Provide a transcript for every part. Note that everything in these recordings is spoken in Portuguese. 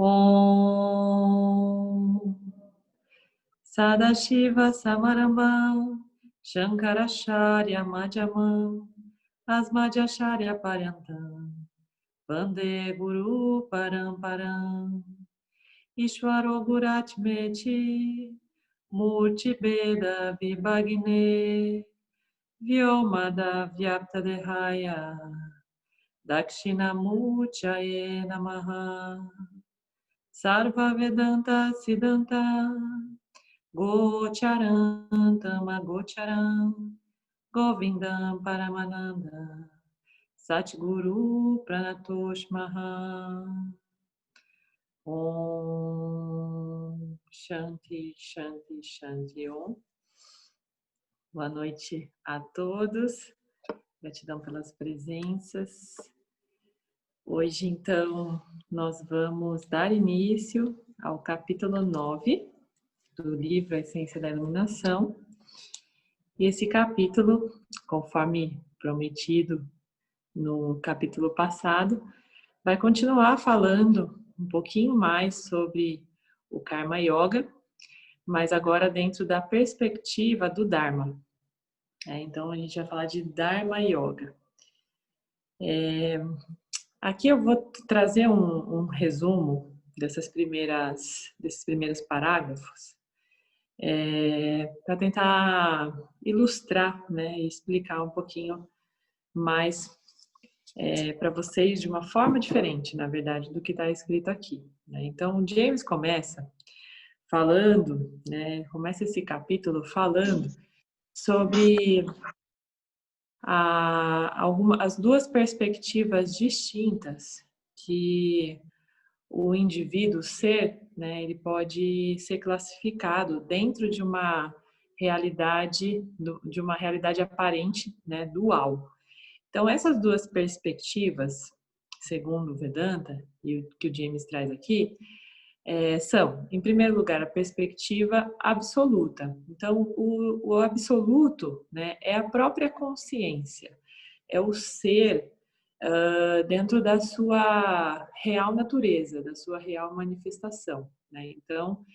Om Sadashiva Samarambam Shankaracharya Madhyamam Asmadhyacharya Paryantam Vande Guru Paramparam Ishvaro Guratmeti Murti Beda Vibhagne Vyomada Vyapta Dehaya Dakshinamurchaye Namaha Sarva Vedanta Siddhanta Gocharantam Agocharam Govindam Paramananda Satguru Pranatosh Maha Om Shanti Shanti Shanti Om. Boa noite a todos. Gratidão pelas presenças. Hoje, então, nós vamos dar início ao capítulo 9 do livro A Essência da Iluminação. E esse capítulo, conforme prometido no capítulo passado, vai continuar falando um pouquinho mais sobre o Karma Yoga, mas agora dentro da perspectiva do Dharma. Então, a gente vai falar de Dharma Yoga. Aqui eu vou trazer um resumo desses primeiros parágrafos para tentar ilustrar, né, e explicar um pouquinho mais para vocês de uma forma diferente, na verdade, do que está escrito aqui. Né? Então, o James começa falando, né, começa esse capítulo falando sobre as duas perspectivas distintas que o indivíduo ser, né, ele pode ser classificado dentro de uma realidade aparente, né, dual. Então, essas duas perspectivas, segundo o Vedanta e o que o James traz aqui, são, em primeiro lugar, a perspectiva absoluta. Então, o absoluto, né, é a própria consciência, é o ser dentro da sua real natureza, da sua real manifestação. Né? Então,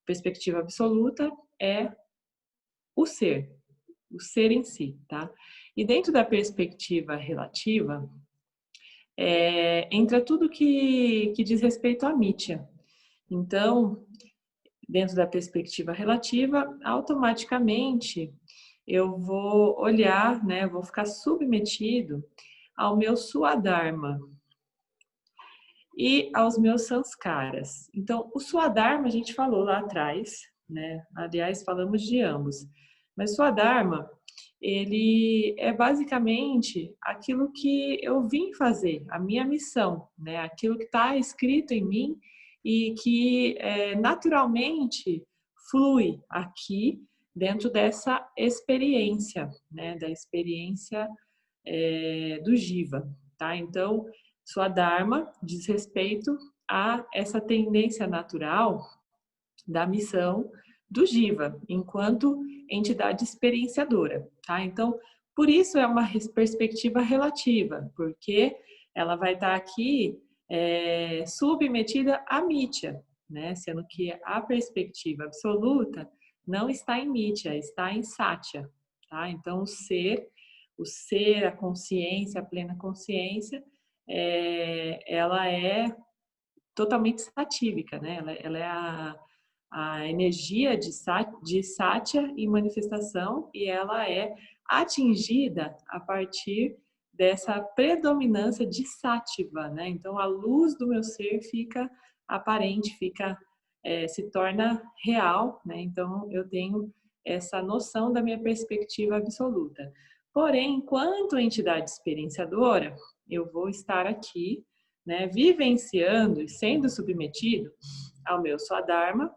perspectiva absoluta é o ser em si. Tá? E dentro da perspectiva relativa, entra tudo que diz respeito à Mithya. Então, dentro da perspectiva relativa, automaticamente eu vou olhar, né, vou ficar submetido ao meu Swadharma e aos meus sanskaras. Então, o Swadharma a gente falou lá atrás, né? Aliás, falamos de ambos. Mas Swadharma, ele é basicamente aquilo que eu vim fazer, a minha missão, né? Aquilo que está escrito em mim e que naturalmente flui aqui dentro dessa experiência, né? Da experiência do Jiva, tá? Então, Swadharma diz respeito a essa tendência natural da missão do Jiva, enquanto entidade experienciadora, tá? Então, por isso é uma perspectiva relativa, porque ela vai estar aqui submetida à Mithya, né? Sendo que a perspectiva absoluta não está em Mithya, está em Satya, tá? Então, o ser, a consciência, a plena consciência, ela é totalmente satívica, né? Ela é a energia de Satya em manifestação e ela é atingida a partir dessa predominância de Sattva, né? Então, a luz do meu ser fica aparente, se torna real, né? Então, eu tenho essa noção da minha perspectiva absoluta. Porém, enquanto entidade experienciadora, eu vou estar aqui, né, vivenciando e sendo submetido ao meu Swadharma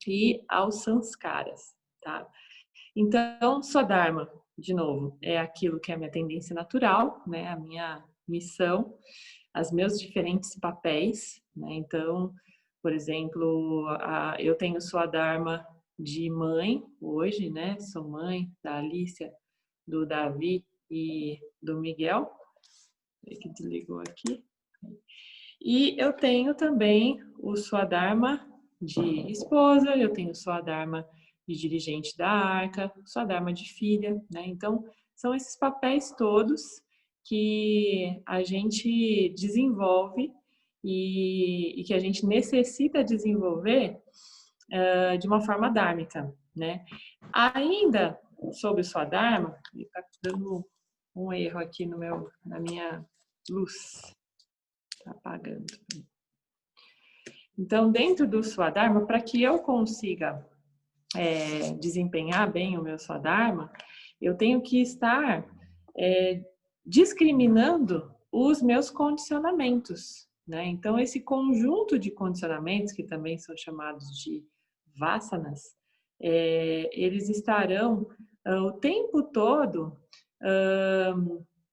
e aos sanskaras, tá? Então, Swadharma, de novo, é aquilo que é a minha tendência natural, né, a minha missão, os meus diferentes papéis, né? Então, por exemplo, eu tenho Swadharma de mãe hoje, né? Sou mãe da Alicia, do Davi e do Miguel. Que desligou aqui. E eu tenho também o Swadharma de esposa, eu tenho o Swadharma de dirigente da arca, o Swadharma de filha, né? Então, são esses papéis todos que a gente desenvolve e que a gente necessita desenvolver de uma forma dármica, né? Ainda sobre o Swadharma, está dando um erro aqui na minha luz, está apagando. Então, dentro do Swadharma, para que eu consiga desempenhar bem o meu Swadharma, eu tenho que estar discriminando os meus condicionamentos, né? Então, esse conjunto de condicionamentos, que também são chamados de vasanas, eles estarão o tempo todo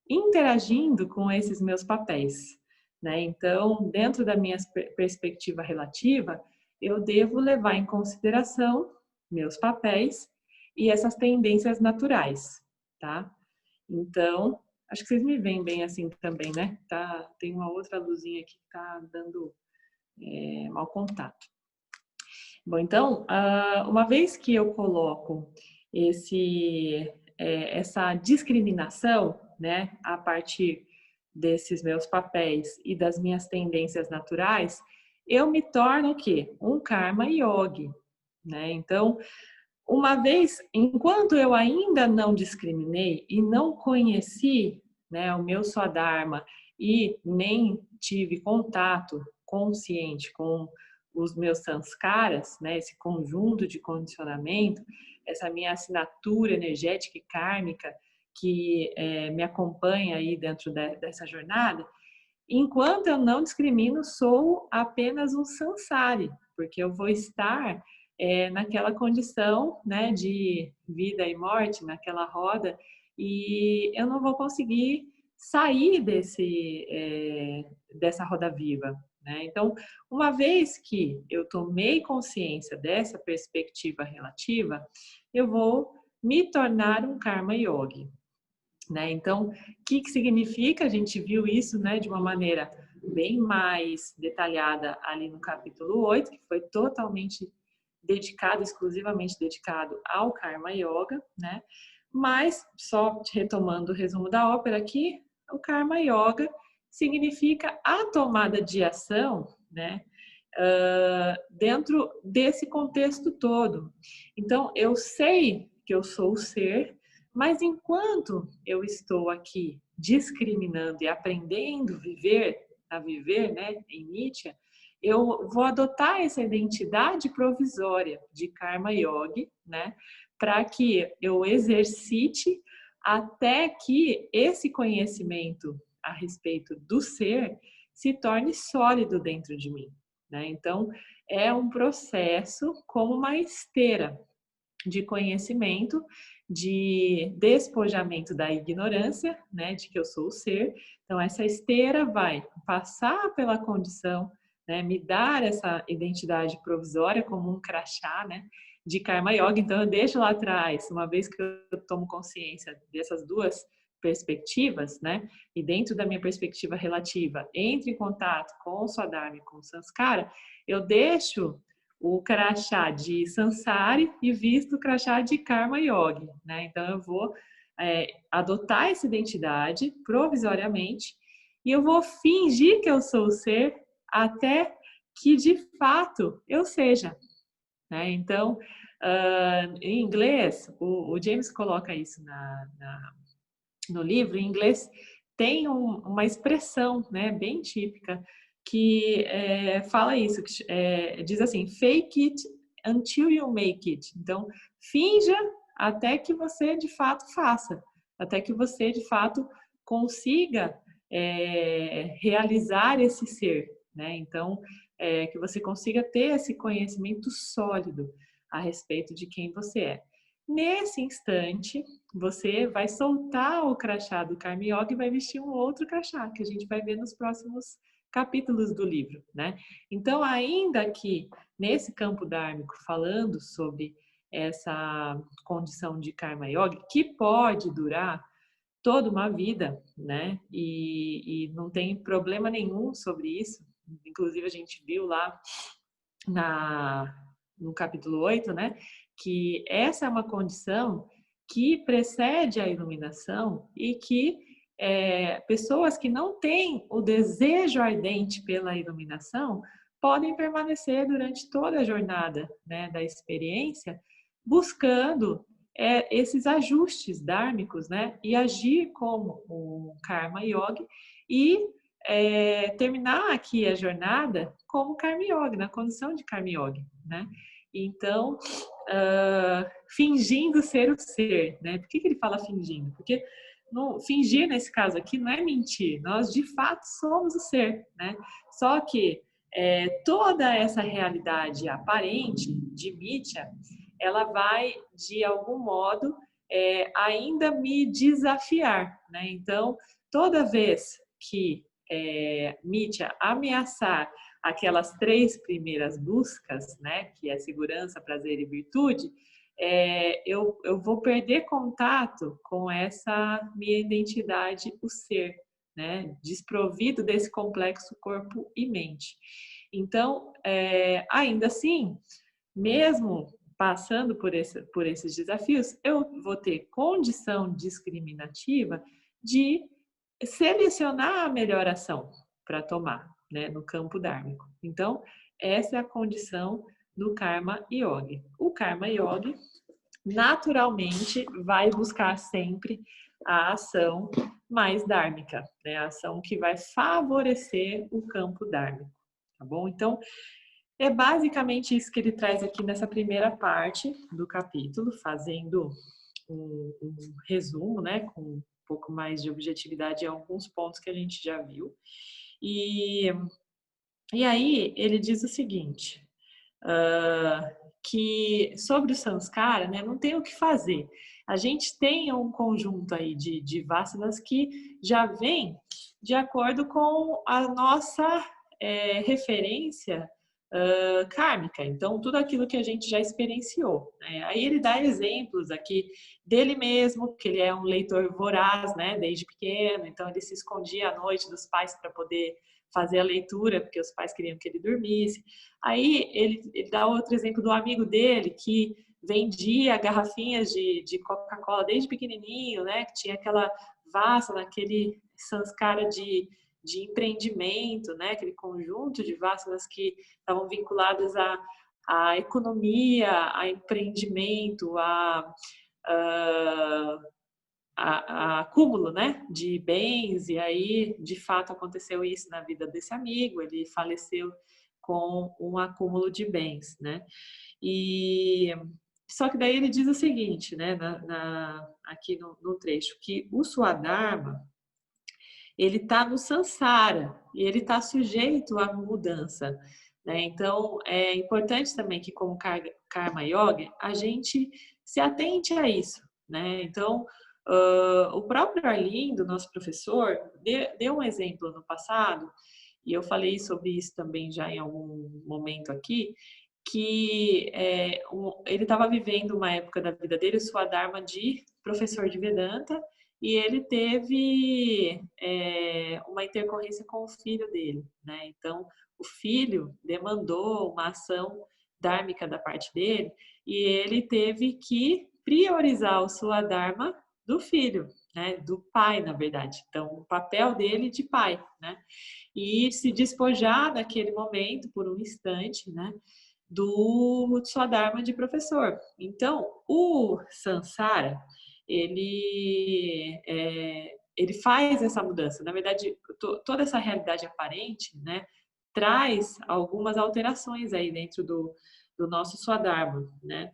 interagindo com esses meus papéis, né? Então, dentro da minha perspectiva relativa, eu devo levar em consideração meus papéis e essas tendências naturais, tá? Então, acho que vocês me veem bem assim também, né? Tá, tem uma outra luzinha aqui que tá dando mau contato. Bom, então, uma vez que eu coloco essa discriminação, né, a partir desses meus papéis e das minhas tendências naturais, eu me torno o quê? Um karma yogi, né? Então, uma vez, enquanto eu ainda não discriminei e não conheci, né, o meu Swadharma e nem tive contato consciente com os meus sanskaras, né, esse conjunto de condicionamento, essa minha assinatura energética e kármica que me acompanha aí dentro dessa jornada, enquanto eu não discrimino, sou apenas um samsari, porque eu vou estar naquela condição, né, de vida e morte, naquela roda, e eu não vou conseguir sair dessa roda viva, né? Então, uma vez que eu tomei consciência dessa perspectiva relativa, eu vou me tornar um karma yogi, né? Então, o que significa? A gente viu isso, né, de uma maneira bem mais detalhada ali no capítulo 8, que foi totalmente dedicado, exclusivamente dedicado ao Karma Yoga, né? Mas, só retomando o resumo da ópera aqui, o Karma Yoga significa a tomada de ação, né? Dentro desse contexto todo. Então, eu sei que eu sou o ser, mas enquanto eu estou aqui discriminando e aprendendo a viver, né, em Nietzsche, eu vou adotar essa identidade provisória de Karma Yogi, né, para que eu exercite até que esse conhecimento a respeito do ser se torne sólido dentro de mim, né? Então, é um processo como uma esteira de conhecimento, de despojamento da ignorância, né, de que eu sou o ser. Então, essa esteira vai passar pela condição, né, me dar essa identidade provisória como um crachá, né, de Karma Yoga. Então, eu deixo lá atrás, uma vez que eu tomo consciência dessas duas perspectivas, né, e dentro da minha perspectiva relativa, entre em contato com o Swadharma e com o Sanskara, eu deixo o crachá de Sansari e visto o crachá de Karma Yogi, né? Então eu vou adotar essa identidade provisoriamente e eu vou fingir que eu sou o ser até que de fato eu seja, né? Então, em inglês, o James coloca isso no livro, em inglês tem uma expressão, né, bem típica que fala isso, que diz assim, fake it until you make it. Então, finja até que você de fato faça, até que você de fato consiga realizar esse ser, né? Então, que você consiga ter esse conhecimento sólido a respeito de quem você é. Nesse instante, você vai soltar o crachá do Karma Yoga e vai vestir um outro crachá, que a gente vai ver nos próximos capítulos do livro, né? Então, ainda que nesse campo dármico, falando sobre essa condição de Karma Yoga, que pode durar toda uma vida, né? E não tem problema nenhum sobre isso, inclusive a gente viu lá no capítulo 8, né, que essa é uma condição que precede a iluminação e que pessoas que não têm o desejo ardente pela iluminação podem permanecer durante toda a jornada, né, da experiência, buscando esses ajustes dármicos, né, e agir como o Karma Yogi e terminar aqui a jornada como Karma Yogi, na condição de Karma Yogi, né? Então, fingindo ser o ser, né? Por que ele fala fingindo? Porque fingir nesse caso aqui não é mentir, nós de fato somos o ser, né? Só que toda essa realidade aparente de Mithya, ela vai de algum modo ainda me desafiar, né? Então, toda vez que Mithya ameaçar aquelas 3 primeiras buscas, né, que é segurança, prazer e virtude, eu vou perder contato com essa minha identidade, o ser, né, desprovido desse complexo corpo e mente. Então, ainda assim, mesmo passando por esses desafios, eu vou ter condição discriminativa de selecionar a melhor ação para tomar, né, no campo dármico. Então, essa é a condição do Karma Yogi. O Karma Yogi, naturalmente, vai buscar sempre a ação mais dármica, né, a ação que vai favorecer o campo dármico, tá bom? Então, é basicamente isso que ele traz aqui nessa primeira parte do capítulo, fazendo um resumo, né, com um pouco mais de objetividade em alguns pontos que a gente já viu. E aí ele diz o seguinte, que sobre o samskara, né, não tem o que fazer. A gente tem um conjunto aí de vasanas que já vem de acordo com a nossa referência kármica, então tudo aquilo que a gente já experienciou, né? Aí ele dá exemplos aqui dele mesmo, que ele é um leitor voraz, né, desde pequeno, então ele se escondia à noite dos pais para poder fazer a leitura, porque os pais queriam que ele dormisse. Aí ele dá outro exemplo do amigo dele que vendia garrafinhas de Coca-Cola desde pequenininho, né, que tinha aquela vasana, aquele sanskara de empreendimento, né, aquele conjunto de vasanas que estavam vinculadas à economia, a empreendimento, a acúmulo, né, de bens, e aí, de fato, aconteceu isso na vida desse amigo, ele faleceu com um acúmulo de bens, né, e só que daí ele diz o seguinte, né, aqui no trecho, que o Swadharma, ele está no Sansara e ele está sujeito à mudança, né? Então, é importante também que, como Karma Yoga, a gente se atente a isso, né? Então, o próprio Arlindo, nosso professor, deu um exemplo no passado, e eu falei sobre isso também já em algum momento aqui, que ele estava vivendo uma época da vida dele, sua dharma de professor de Vedanta, e ele teve uma intercorrência com o filho dele, né? Então, o filho demandou uma ação dármica da parte dele e ele teve que priorizar o sua dharma do filho, né? Do pai, na verdade. Então, o papel dele de pai, né? E se despojar naquele momento, por um instante, né? Do Swadharma de professor. Então, o Sansara, ele faz essa mudança. Na verdade, toda essa realidade aparente, né, traz algumas alterações aí dentro do nosso Swadharma, né?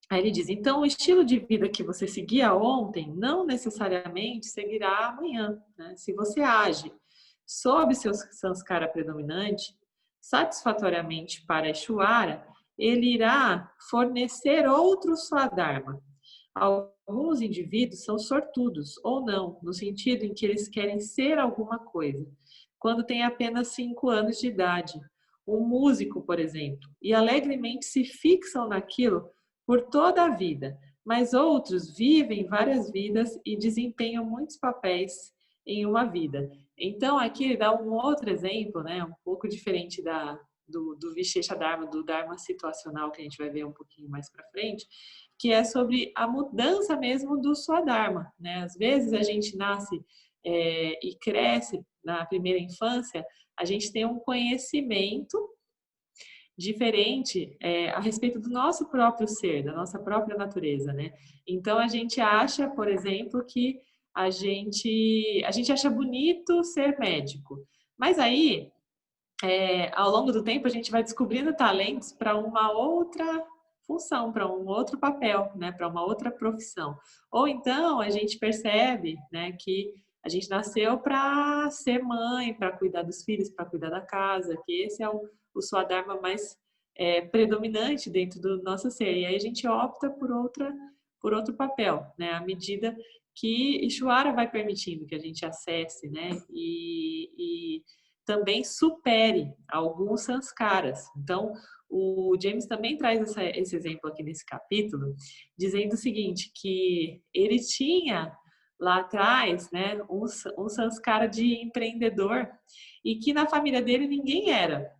Aí ele diz, então o estilo de vida que você seguia ontem não necessariamente seguirá amanhã, né? Se você age sob seu sanskara predominante, satisfatoriamente para Ishvara, ele irá fornecer outro Swadharma. Alguns indivíduos são sortudos, ou não, no sentido em que eles querem ser alguma coisa, quando têm apenas 5 anos de idade. Um músico, por exemplo, e alegremente se fixam naquilo por toda a vida, mas outros vivem várias vidas e desempenham muitos papéis em uma vida. Então, aqui ele dá um outro exemplo, né, um pouco diferente do Vishesha Dharma, do Dharma situacional, que a gente vai ver um pouquinho mais para frente, que é sobre a mudança mesmo do Swadharma, né? Às vezes a gente nasce e cresce na primeira infância, a gente tem um conhecimento diferente a respeito do nosso próprio ser, da nossa própria natureza, né? Então a gente acha, por exemplo, que a gente acha bonito ser médico, mas aí ao longo do tempo a gente vai descobrindo talentos para uma outra função, para um outro papel, né? Para uma outra profissão. Ou então a gente percebe, né, que a gente nasceu para ser mãe, para cuidar dos filhos, para cuidar da casa, que esse é o Swadharma mais predominante dentro do nosso ser. E aí a gente opta por outro papel, né? À medida que Ishvara vai permitindo que a gente acesse, né? E também supere alguns sanskaras. Então, o James também traz esse exemplo aqui nesse capítulo, dizendo o seguinte, que ele tinha lá atrás, né, um sanskara de empreendedor e que na família dele ninguém era.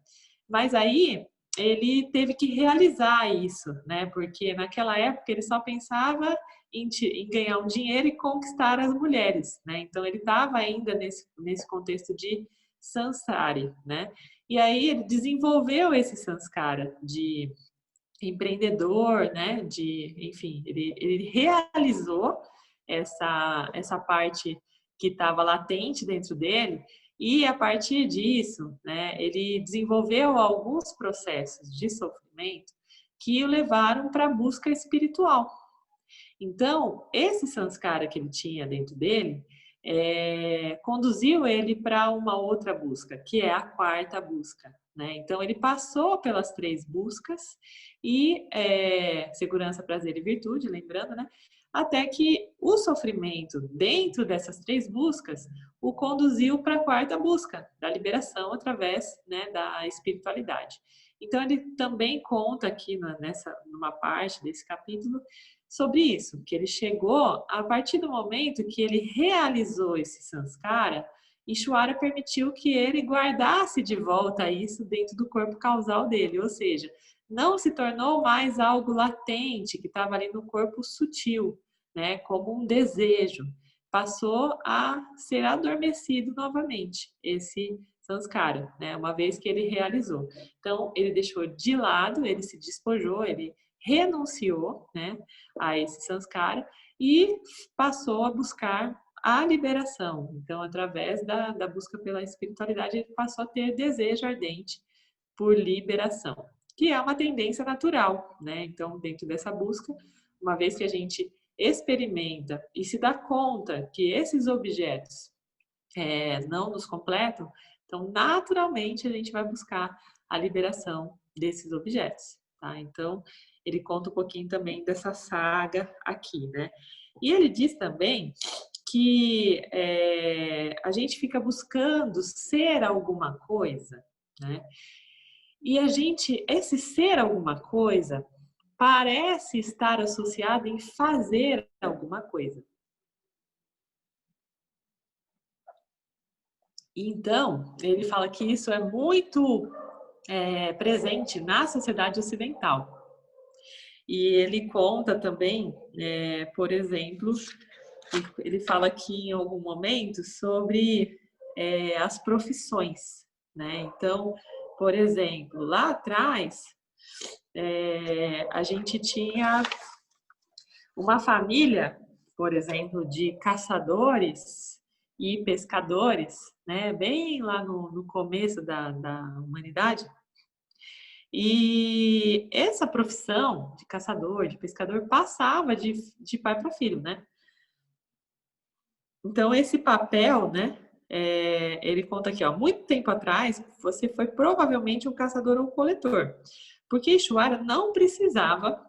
Mas aí ele teve que realizar isso, né, porque naquela época ele só pensava em ganhar um dinheiro e conquistar as mulheres, né? Então ele estava ainda nesse contexto de Sansari, né? E aí ele desenvolveu esse Sanskara de empreendedor, né? Enfim, ele realizou essa parte que estava latente dentro dele e a partir disso, né? Ele desenvolveu alguns processos de sofrimento que o levaram para a busca espiritual. Então, esse sanskara que ele tinha dentro dele conduziu ele para uma outra busca, que é a quarta busca. Né? Então, ele passou pelas 3 buscas e segurança, prazer e virtude, lembrando, né? Até que o sofrimento dentro dessas 3 buscas o conduziu para a quarta busca, da liberação através, né, da espiritualidade. Então, ele também conta aqui numa parte desse capítulo sobre isso, que ele chegou a partir do momento que ele realizou esse sanskara, Ishvara permitiu que ele guardasse de volta isso dentro do corpo causal dele, ou seja, não se tornou mais algo latente que estava ali no corpo sutil, né, como um desejo. Passou a ser adormecido novamente esse sanskara, né, uma vez que ele realizou. Então, ele deixou de lado, ele se despojou, ele renunciou, né, a esse sanskara e passou a buscar a liberação. Então, através da busca pela espiritualidade, ele passou a ter desejo ardente por liberação, que é uma tendência natural, né? Então, dentro dessa busca, uma vez que a gente experimenta e se dá conta que esses objetos não nos completam, então, naturalmente, a gente vai buscar a liberação desses objetos, tá? Então, ele conta um pouquinho também dessa saga aqui, né? E ele diz também que a gente fica buscando ser alguma coisa, né? E esse ser alguma coisa, parece estar associado em fazer alguma coisa. Então, ele fala que isso é muito presente na sociedade ocidental. E ele conta também, por exemplo, ele fala aqui em algum momento sobre as profissões, né? Então, por exemplo, lá atrás, a gente tinha uma família, por exemplo, de caçadores e pescadores, né? Bem lá no começo da humanidade. E essa profissão de caçador, de pescador, passava de pai para filho, né? Então, esse papel, né? Ele conta aqui, ó, muito tempo atrás, você foi provavelmente um caçador ou coletor, porque Ishvara não precisava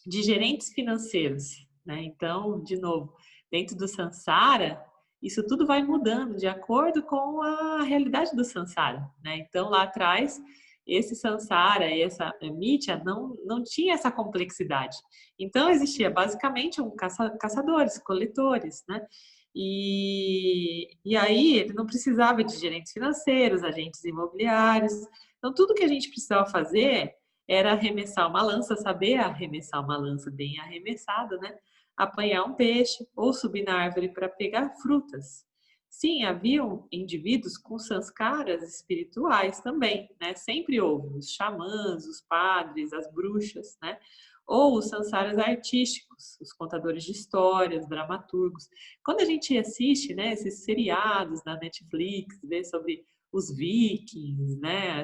de gerentes financeiros, né? Então, de novo, dentro do Sansara, isso tudo vai mudando de acordo com a realidade do Sansara, né? Então, lá atrás, esse Sansara e essa Mithya não tinha essa complexidade. Então, existia basicamente caçadores, coletores, né? E aí ele não precisava de gerentes financeiros, agentes imobiliários. Então, tudo que a gente precisava fazer era arremessar uma lança, saber arremessar uma lança bem arremessada, né? Apanhar um peixe ou subir na árvore para pegar frutas. Sim, haviam indivíduos com sanskaras espirituais também, né? Sempre houve os xamãs, os padres, as bruxas, né? Ou os sansaras artísticos, os contadores de histórias, dramaturgos. Quando a gente assiste, né, esses seriados na Netflix, vê sobre os vikings, né,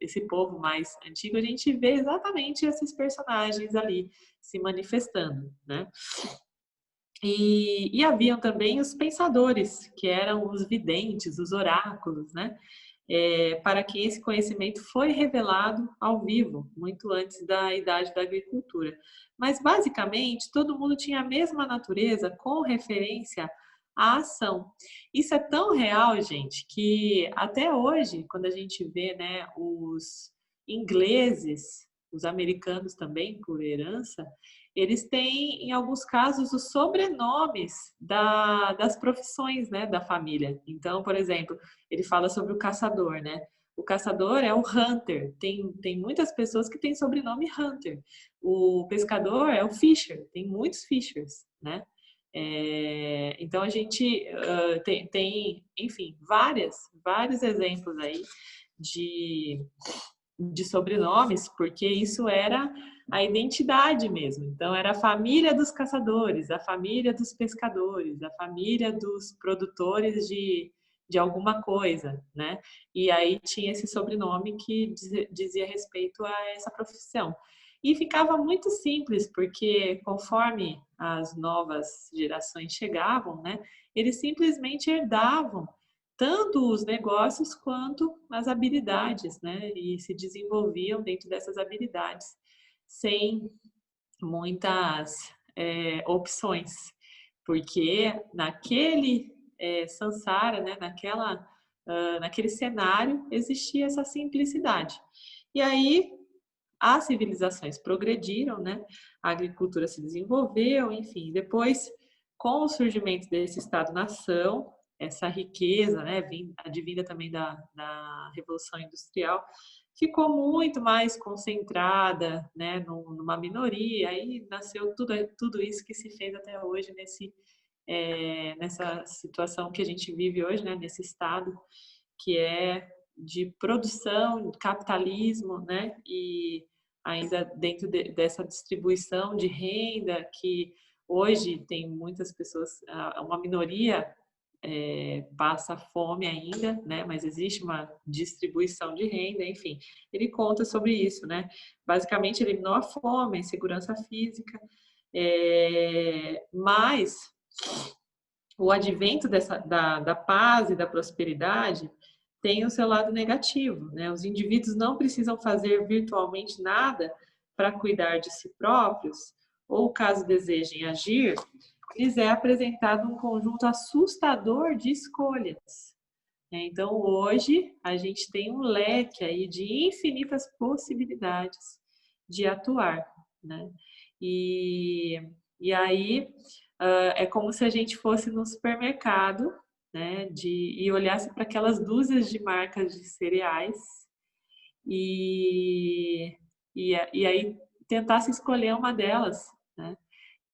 esse povo mais antigo, a gente vê exatamente esses personagens ali se manifestando, né? E haviam também os pensadores, que eram os videntes, os oráculos, né? Para quem esse conhecimento foi revelado ao vivo, muito antes da idade da agricultura. Mas, basicamente, todo mundo tinha a mesma natureza com referência à ação. Isso é tão real, gente, que até hoje, quando a gente vê, né, os ingleses, os americanos também, por herança, eles têm, em alguns casos, os sobrenomes das profissões, né, da família. Então, por exemplo, ele fala sobre o caçador, né? O caçador é o Hunter. Tem muitas pessoas que têm sobrenome Hunter. O pescador é o Fisher. Tem muitos Fishers, né? Então a gente tem, enfim, vários exemplos aí de, de sobrenomes, porque isso era a identidade mesmo. Então era a família dos caçadores, a família dos pescadores, a família dos produtores de alguma coisa, né? E aí tinha esse sobrenome que dizia respeito a essa profissão. E ficava muito simples, porque conforme as novas gerações chegavam, né, eles simplesmente herdavam tanto os negócios quanto as habilidades, né, e se desenvolviam dentro dessas habilidades, sem muitas opções, porque naquele samsara, né, naquele cenário, existia essa simplicidade. E aí as civilizações progrediram, né? A agricultura se desenvolveu, enfim. Depois, com o surgimento desse Estado-nação, essa riqueza, né, advinda também da Revolução Industrial, ficou muito mais concentrada, né, numa minoria. Aí nasceu tudo isso que se fez até hoje nessa situação que a gente vive hoje, né, nesse estado que é de produção, capitalismo, né? E ainda dentro dessa distribuição de renda que hoje tem muitas pessoas, uma minoria passa fome ainda, né? Mas existe uma distribuição de renda, enfim. Ele conta sobre isso, né? Basicamente, eliminou a fome, a insegurança física, mas o advento da paz e da prosperidade tem o seu lado negativo, né? Os indivíduos não precisam fazer virtualmente nada para cuidar de si próprios, ou caso desejem agir, lhes é apresentado um conjunto assustador de escolhas. Então, hoje, a gente tem um leque aí de infinitas possibilidades de atuar, né? E, e aí, é como se a gente fosse no supermercado, né? E olhasse para aquelas dúzias de marcas de cereais e, e aí tentasse escolher uma delas, né?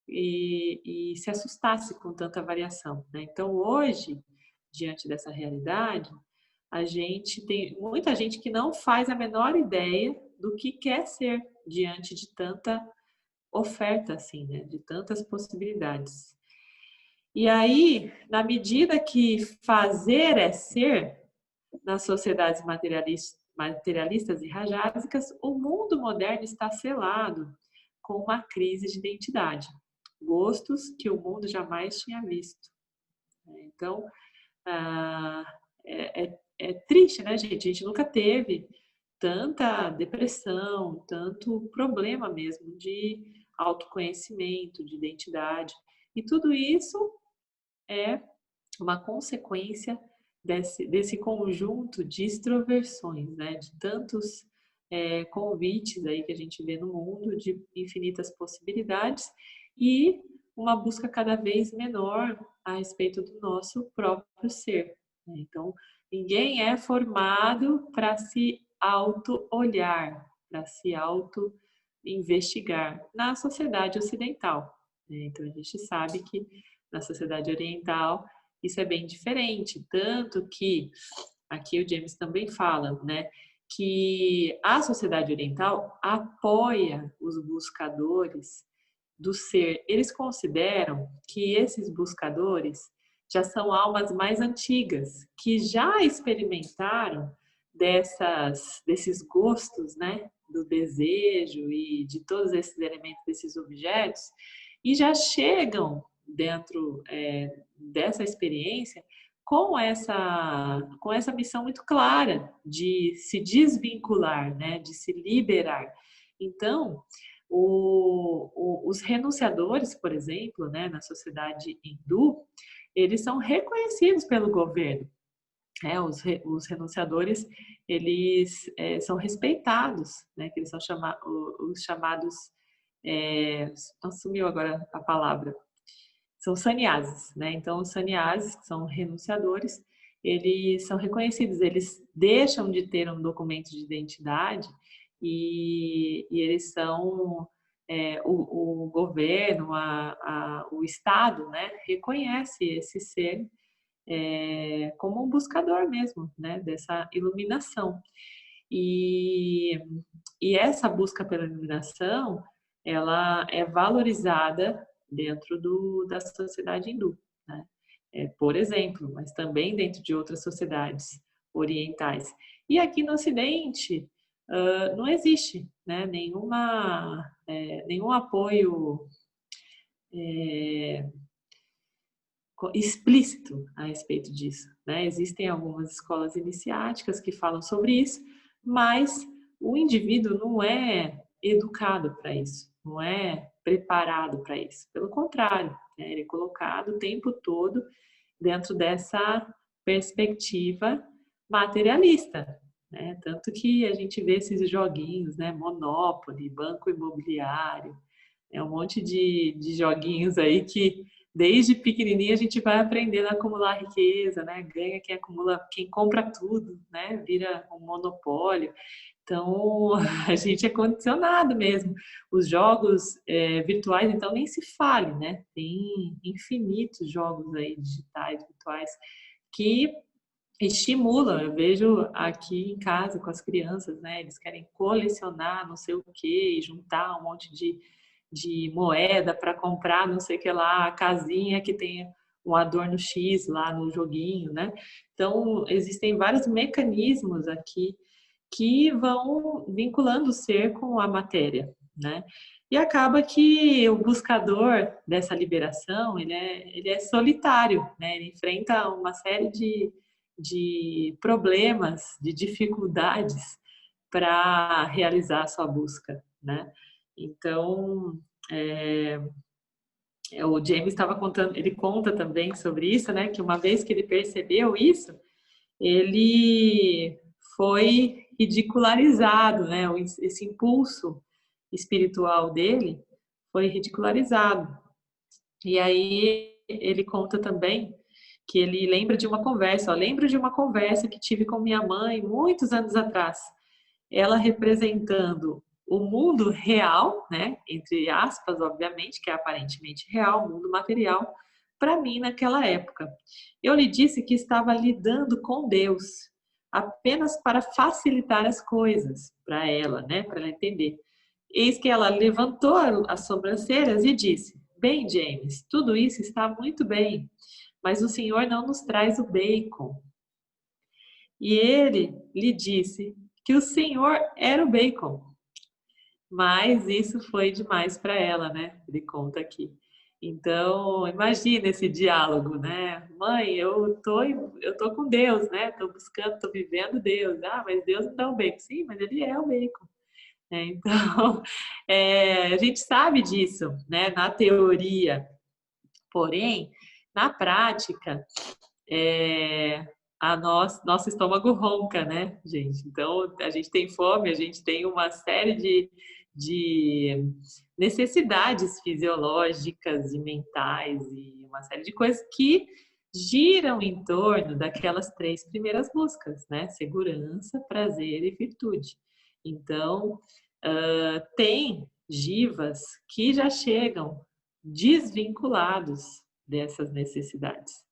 E se assustasse com tanta variação, né? Então, hoje, diante dessa realidade, a gente tem muita gente que não faz a menor ideia do que quer ser diante de tanta oferta, assim, né? De tantas possibilidades. E aí, na medida que fazer é ser, nas sociedades materialistas e rajásicas, o mundo moderno está selado com uma crise de identidade, gostos que o mundo jamais tinha visto. Então, ah, é triste, né, gente? A gente nunca teve tanta depressão, tanto problema mesmo de autoconhecimento, de identidade. E tudo isso é uma consequência desse conjunto de extroversões, né? De tantos convites aí que a gente vê no mundo, de infinitas possibilidades, e uma busca cada vez menor a respeito do nosso próprio ser, né? Então, ninguém é formado para se auto-olhar, para se auto-investigar na sociedade ocidental, né? Então, a gente sabe que na sociedade oriental isso é bem diferente, tanto que aqui o James também fala, né, que a sociedade oriental apoia os buscadores do ser. Eles consideram que esses buscadores já são almas mais antigas, que já experimentaram desses gostos, né, do desejo e de todos esses elementos, desses objetos, e já chegam dentro dessa experiência com essa missão muito clara de se desvincular, né, de se liberar. Então, os renunciadores, por exemplo, né, na sociedade hindu, eles são reconhecidos pelo governo. Né? Os renunciadores, eles são respeitados, né, que eles são os chamados, assumiu agora a palavra, são sannyasis, né? Então, os sannyasis, que são renunciadores, eles são reconhecidos, eles deixam de ter um documento de identidade e eles são, o governo, o Estado, né, reconhece esse ser como um buscador mesmo, né, dessa iluminação. E, e essa busca pela iluminação, ela é valorizada dentro da sociedade hindu, né? Por exemplo, mas também dentro de outras sociedades orientais. E aqui no Ocidente, não existe, né, nenhum apoio explícito a respeito disso, né? Existem algumas escolas iniciáticas que falam sobre isso, mas o indivíduo não é educado para isso, não é preparado para isso. Pelo contrário, né? Ele é colocado o tempo todo dentro dessa perspectiva materialista, né? Tanto que a gente vê esses joguinhos, né? Monopoly, Banco Imobiliário, um monte de joguinhos aí que desde pequenininho a gente vai aprendendo a acumular riqueza, né? Ganha quem acumula, quem compra tudo, né? Vira um monopólio. Então, a gente é condicionado mesmo. Os jogos virtuais, então, nem se fale, né? Tem infinitos jogos aí digitais, virtuais, que estimulam. Eu vejo aqui em casa com as crianças, né? Eles querem colecionar não sei o quê, juntar um monte de moeda para comprar não sei o que lá, a casinha que tem um adorno X lá no joguinho, né? Então, existem vários mecanismos aqui que vão vinculando o ser com a matéria, né? E acaba que o buscador dessa liberação, ele é solitário, né? Ele enfrenta uma série de problemas, de dificuldades para realizar a sua busca, né? Então, é, o James estava contando, ele conta também sobre isso, né? Que uma vez que ele percebeu isso, ele foi ridicularizado, né? Esse impulso espiritual dele foi ridicularizado. E aí ele conta também que ele lembra de uma conversa, ó, lembro de uma conversa que tive com minha mãe muitos anos atrás. Ela representando o mundo real, né, entre aspas, obviamente, que é aparentemente real, o mundo material, para mim naquela época. Eu lhe disse que estava lidando com Deus, apenas para facilitar as coisas para ela, né, para ela entender. Eis que ela levantou as sobrancelhas e disse: Bem, James, tudo isso está muito bem, mas o Senhor não nos traz o bacon. E ele lhe disse que o Senhor era o bacon. Mas isso foi demais para ela, né? Ele conta aqui. Então, imagina esse diálogo, né? Mãe, eu tô com Deus, né? Tô buscando, tô vivendo Deus. Ah, mas Deus não dá o bacon. Sim, mas ele é o bacon. Então, a gente sabe disso, né? Na teoria. Porém, na prática, nosso estômago ronca, né, gente? Então, a gente tem fome, a gente tem uma série de necessidades fisiológicas e mentais e uma série de coisas que giram em torno daquelas 3 primeiras buscas, né? Segurança, prazer e virtude. Então, tem jivas que já chegam desvinculados dessas necessidades,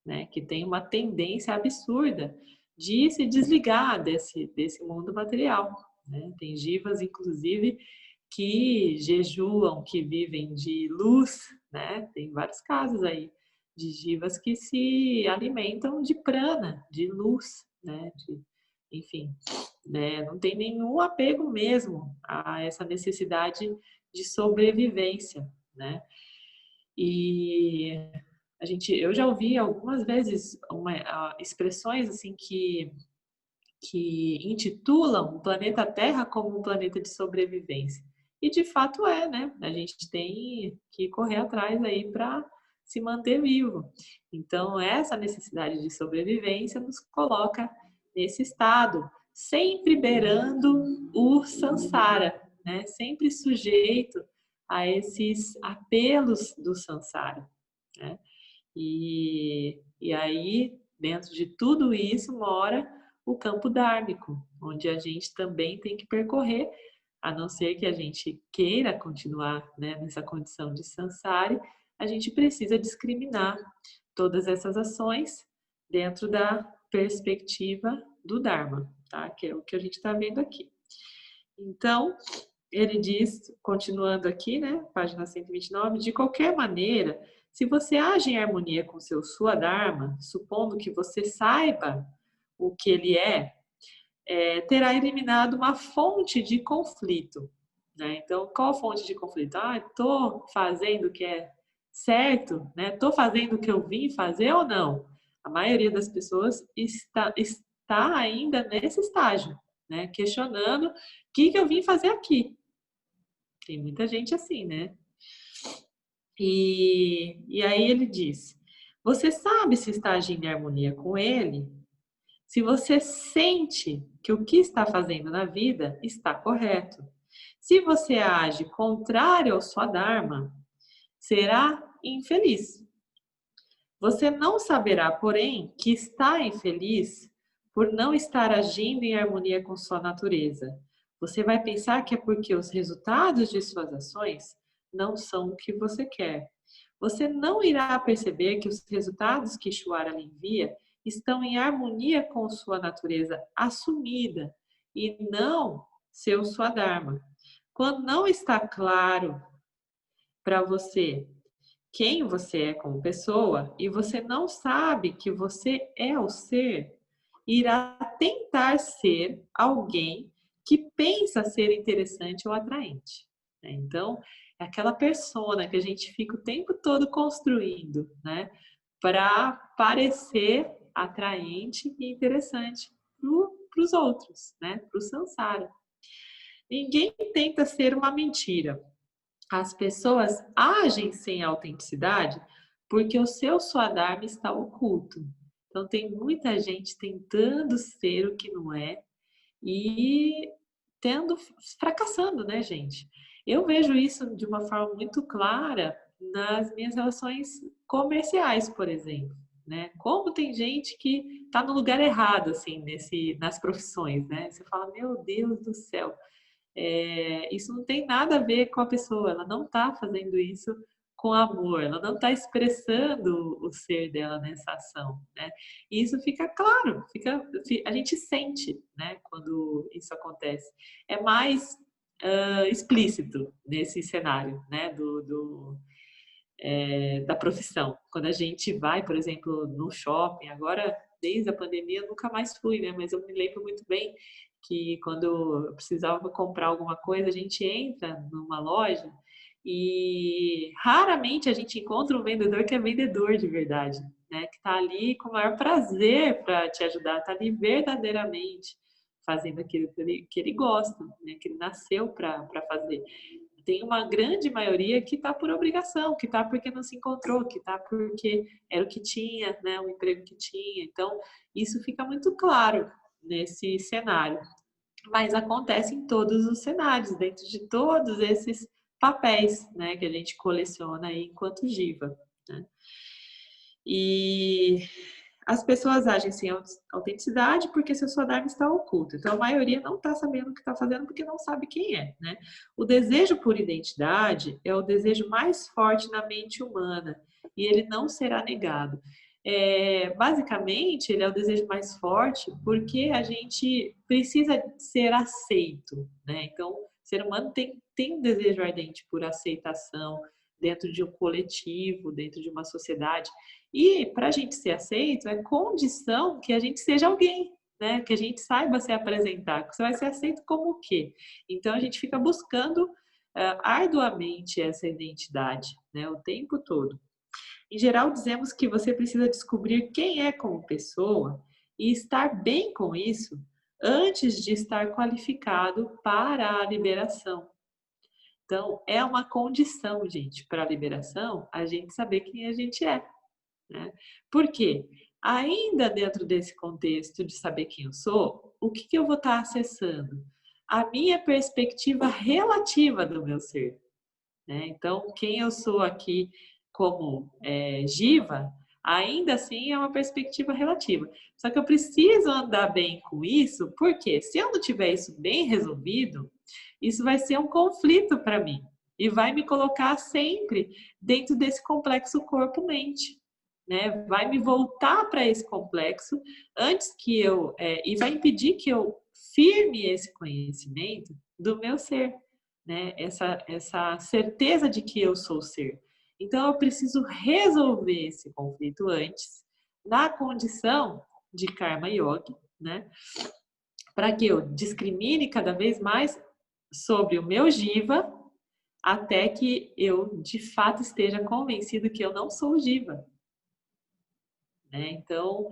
né? Que tem uma tendência absurda de se desligar desse mundo material, né? Tem jivas, inclusive, que jejuam, que vivem de luz, né? Tem vários casos aí de jivas que se alimentam de prana, de luz, né? Enfim, né? Não tem nenhum apego mesmo a essa necessidade de sobrevivência, né? E eu já ouvi algumas vezes expressões assim que intitulam o planeta Terra como um planeta de sobrevivência. E de fato é, né? A gente tem que correr atrás aí para se manter vivo. Então, essa necessidade de sobrevivência nos coloca nesse estado, sempre beirando o samsara, né? Sempre sujeito a esses apelos do samsara, né? E aí, dentro de tudo isso, mora o campo dármico, onde a gente também tem que percorrer, a não ser que a gente queira continuar, né, nessa condição de samsara, a gente precisa discriminar todas essas ações dentro da perspectiva do Dharma, tá? Que é o que a gente está vendo aqui. Então, ele diz, continuando aqui, né, página 129, de qualquer maneira, se você age em harmonia com seu Swadharma, supondo que você saiba o que ele terá eliminado uma fonte de conflito, né? Então, qual a fonte de conflito? Estou fazendo o que é certo, né? Estou fazendo o que eu vim fazer ou não? A maioria das pessoas está ainda nesse estágio, né? Questionando o que eu vim fazer aqui. Tem muita gente assim, né? E aí ele diz: você sabe se está agindo em harmonia com ele? Se você sente que o que está fazendo na vida está correto. Se você age contrário ao sua dharma, será infeliz. Você não saberá, porém, que está infeliz por não estar agindo em harmonia com sua natureza. Você vai pensar que é porque os resultados de suas ações não são o que você quer. Você não irá perceber que os resultados que Ishvara lhe envia estão em harmonia com sua natureza assumida e não seu Swadharma. Quando não está claro para você quem você é como pessoa e você não sabe que você é o ser, irá tentar ser alguém que pensa ser interessante ou atraente, né? Então, é aquela persona que a gente fica o tempo todo construindo, né, para parecer atraente e interessante para os outros, né, para o samsara. Ninguém tenta ser uma mentira. As pessoas agem sem autenticidade porque o seu Swadharma está oculto. Então, tem muita gente tentando ser o que não é e fracassando, né, gente? Eu vejo isso de uma forma muito clara nas minhas relações comerciais, por exemplo, né? Como tem gente que está no lugar errado, assim, nas profissões, né? Você fala, meu Deus do céu, isso não tem nada a ver com a pessoa, ela não está fazendo isso com amor, ela não está expressando o ser dela nessa ação, né? E isso fica claro, a gente sente, né, quando isso acontece. É mais explícito nesse cenário, né, da profissão. Quando a gente vai, por exemplo, no shopping, agora, desde a pandemia, eu nunca mais fui, né? Mas eu me lembro muito bem que quando eu precisava comprar alguma coisa, a gente entra numa loja e raramente a gente encontra um vendedor que é vendedor de verdade, né? Que está ali com o maior prazer para te ajudar, está ali verdadeiramente fazendo aquilo que ele gosta, né? Que ele nasceu para fazer. Tem uma grande maioria que está por obrigação, que está porque não se encontrou, que está porque era o que tinha, né, o emprego que tinha. Então, isso fica muito claro nesse cenário. mas acontece em todos os cenários, dentro de todos esses papéis, né, que a gente coleciona aí enquanto Jiva, né? E as pessoas agem sem autenticidade porque seu Swadharma está oculto. Então, a maioria não está sabendo o que está fazendo porque não sabe quem é, né? O desejo por identidade é o desejo mais forte na mente humana e ele não será negado. Basicamente, ele é o desejo mais forte porque a gente precisa ser aceito, né? Então, o ser humano tem um desejo ardente por aceitação dentro de um coletivo, dentro de uma sociedade. E para a gente ser aceito, é condição que a gente seja alguém, né? Que a gente saiba se apresentar. Você vai ser aceito como o quê? Então, a gente fica buscando arduamente essa identidade, né? O tempo todo. Em geral, dizemos que você precisa descobrir quem é como pessoa e estar bem com isso antes de estar qualificado para a liberação. Então, é uma condição, gente, para a liberação, a gente saber quem a gente é, né? Por quê? Ainda dentro desse contexto de saber quem eu sou, o que eu vou estar acessando? A minha perspectiva relativa do meu ser, né? Então, quem eu sou aqui como Jiva, ainda assim é uma perspectiva relativa. Só que eu preciso andar bem com isso, porque se eu não tiver isso bem resolvido, isso vai ser um conflito para mim e vai me colocar sempre dentro desse complexo corpo-mente, né? Vai me voltar para esse complexo antes que e vai impedir que eu firme esse conhecimento do meu ser, né? Essa certeza de que eu sou ser. Então, eu preciso resolver esse conflito antes, na condição de Karma Yoga, né? Para que eu discrimine cada vez mais sobre o meu Jiva, até que eu, de fato, esteja convencido que eu não sou Jiva. Né? Então,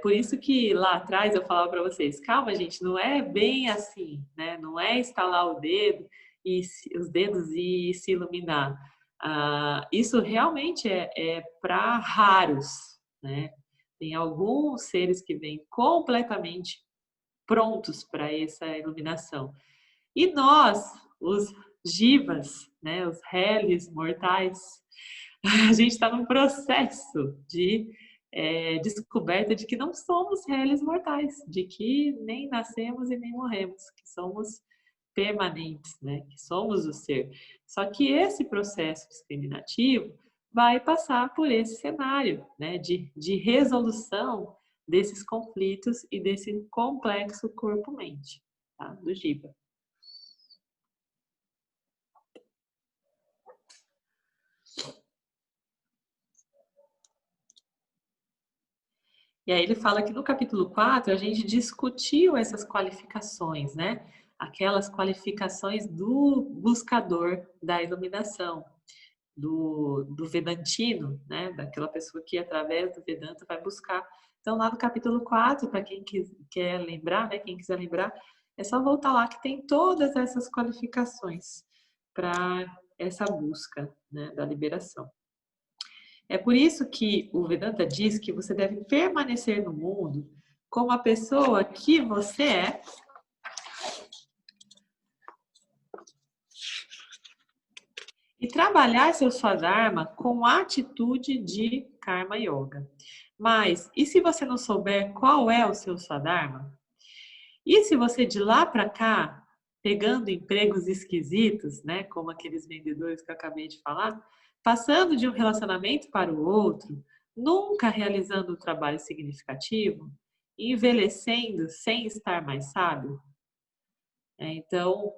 por isso que lá atrás eu falava para vocês, calma, gente, não é bem assim, né? Não é estalar o dedo os dedos e se iluminar. Isso realmente é para raros, né? Tem alguns seres que vêm completamente prontos para essa iluminação. E nós, os jivas, né? Os réis mortais, a gente está num processo de descoberta de que não somos réis mortais, de que nem nascemos e nem morremos, que somos permanentes, né? Que somos o ser. Só que esse processo discriminativo vai passar por esse cenário, né? De resolução desses conflitos e desse complexo corpo-mente, tá? Do Jiva. E aí ele fala que no capítulo 4 a gente discutiu essas qualificações, né? Aquelas qualificações do buscador da iluminação, do Vedantino, né? Daquela pessoa que através do Vedanta vai buscar. Então lá no capítulo 4, para quem quer lembrar, né? Quem quiser lembrar, é só voltar lá que tem todas essas qualificações para essa busca, né? Da liberação. É por isso que o Vedanta diz que você deve permanecer no mundo como a pessoa que você é e trabalhar seu Swadharma com a atitude de Karma Yoga. Mas, e se você não souber qual é o seu Swadharma? E se você de lá para cá, pegando empregos esquisitos, né, como aqueles vendedores que eu acabei de falar, passando de um relacionamento para o outro, nunca realizando um trabalho significativo, envelhecendo sem estar mais sábio? Então,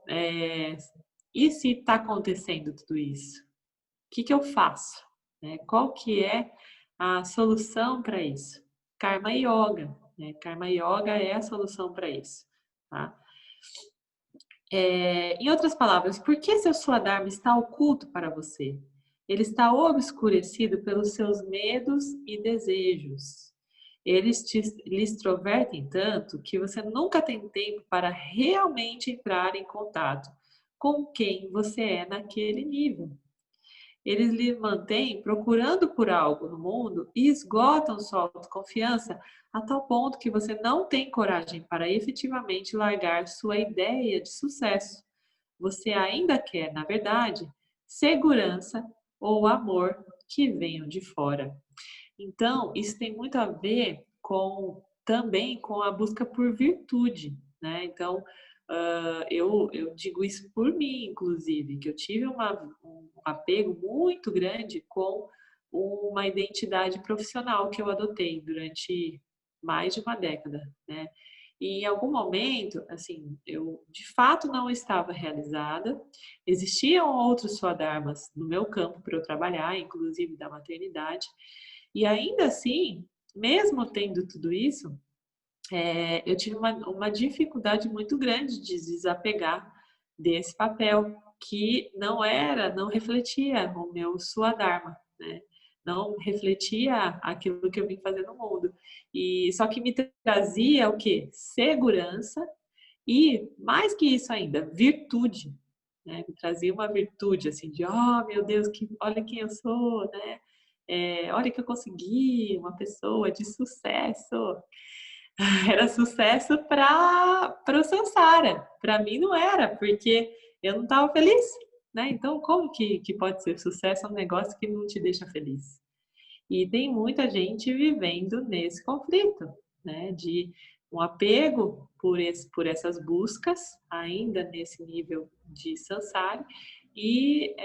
e se está acontecendo tudo isso? O que eu faço? Qual que é a solução para isso? Karma Yoga. Karma Yoga é a solução para isso. Tá? Em outras palavras, por que seu Swadharma está oculto para você? Ele está obscurecido pelos seus medos e desejos. Eles lhe extrovertem tanto que você nunca tem tempo para realmente entrar em contato com quem você é naquele nível. eles lhe mantêm procurando por algo no mundo e esgotam sua autoconfiança a tal ponto que você não tem coragem para efetivamente largar sua ideia de sucesso. Você ainda quer, na verdade, segurança ou amor que venham de fora. Então, isso tem muito a ver com também com a busca por virtude, né? Então, eu digo isso por mim, inclusive, que eu tive um apego muito grande com uma identidade profissional que eu adotei durante mais de uma década, né? E em algum momento, assim, eu de fato não estava realizada. Existiam outros swadharmas no meu campo para eu trabalhar, inclusive da maternidade. E ainda assim, mesmo tendo tudo isso, eu tive uma dificuldade muito grande de desapegar desse papel que não refletia o meu Swadharma, né? Não refletia aquilo que eu vim fazer no mundo. E só que me trazia o quê? Segurança e, mais que isso ainda, virtude, né? Me trazia uma virtude, assim, de, oh, meu Deus, olha quem eu sou, né? Olha que eu consegui, uma pessoa de sucesso. Era sucesso para o Sansara. Para mim não era, porque eu não estava feliz, né? Então, como que pode ser sucesso um negócio que não te deixa feliz? E tem muita gente vivendo nesse conflito, né? De um apego por essas buscas, ainda nesse nível de samsara, e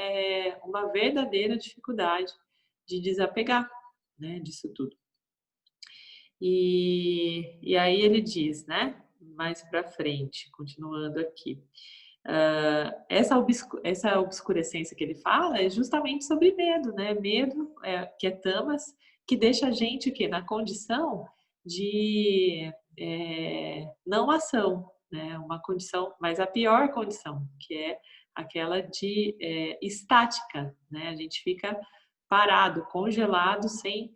uma verdadeira dificuldade de desapegar, né? Disso tudo. E aí ele diz, né? Mais para frente, continuando aqui. Essa obscurecência que ele fala é justamente sobre medo, né? Medo, que é tamas, que deixa a gente o quê? Na condição de não ação, né? Uma condição, mas a pior condição, que é aquela de estática, né? A gente fica parado, congelado, sem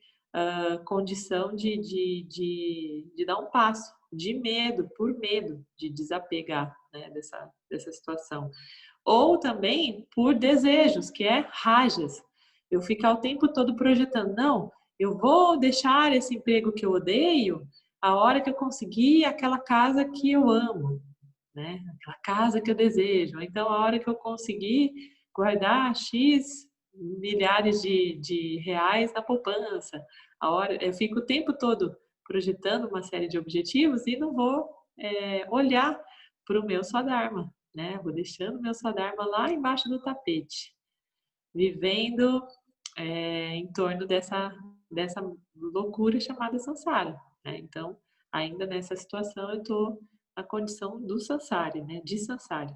condição de dar um passo, de medo, por medo de desapegar, né, dessa situação. Ou também por desejos, que é rajas. Eu ficar o tempo todo projetando, não, eu vou deixar esse emprego que eu odeio a hora que eu conseguir aquela casa que eu amo, né? Aquela casa que eu desejo. Então, a hora que eu conseguir guardar X milhares de reais na poupança, eu fico o tempo todo projetando uma série de objetivos e não vou olhar para o meu Swadharma, né? Vou deixando o meu Swadharma lá embaixo do tapete, vivendo em torno dessa loucura chamada samsara, né? Então, ainda nessa situação, eu estou na condição do samsara, né? De samsara.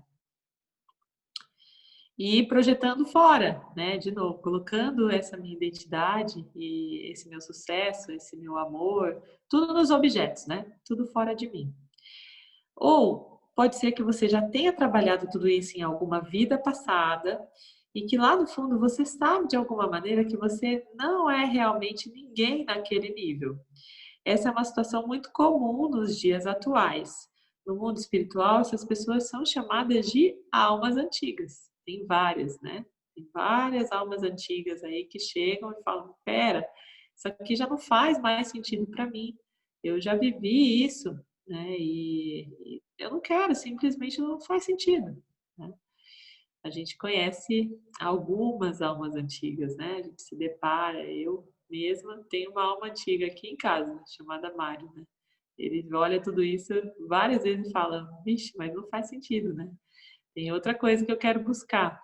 E projetando fora, né? De novo, colocando essa minha identidade e esse meu sucesso, esse meu amor, tudo nos objetos, né? Tudo fora de mim. Ou pode ser que você já tenha trabalhado tudo isso em alguma vida passada e que lá no fundo você sabe de alguma maneira que você não é realmente ninguém naquele nível. Essa é uma situação muito comum nos dias atuais. No mundo espiritual, essas pessoas são chamadas de almas antigas. Tem várias, né? Tem várias almas antigas aí que chegam e falam: pera, isso aqui já não faz mais sentido para mim. Eu já vivi isso, né? E eu não quero, simplesmente não faz sentido, né? A gente conhece algumas almas antigas, né? A gente se depara, eu mesma tenho uma alma antiga aqui em casa, chamada Mário, né? Ele olha tudo isso várias vezes e fala: vixe, mas não faz sentido, né? Tem outra coisa que eu quero buscar.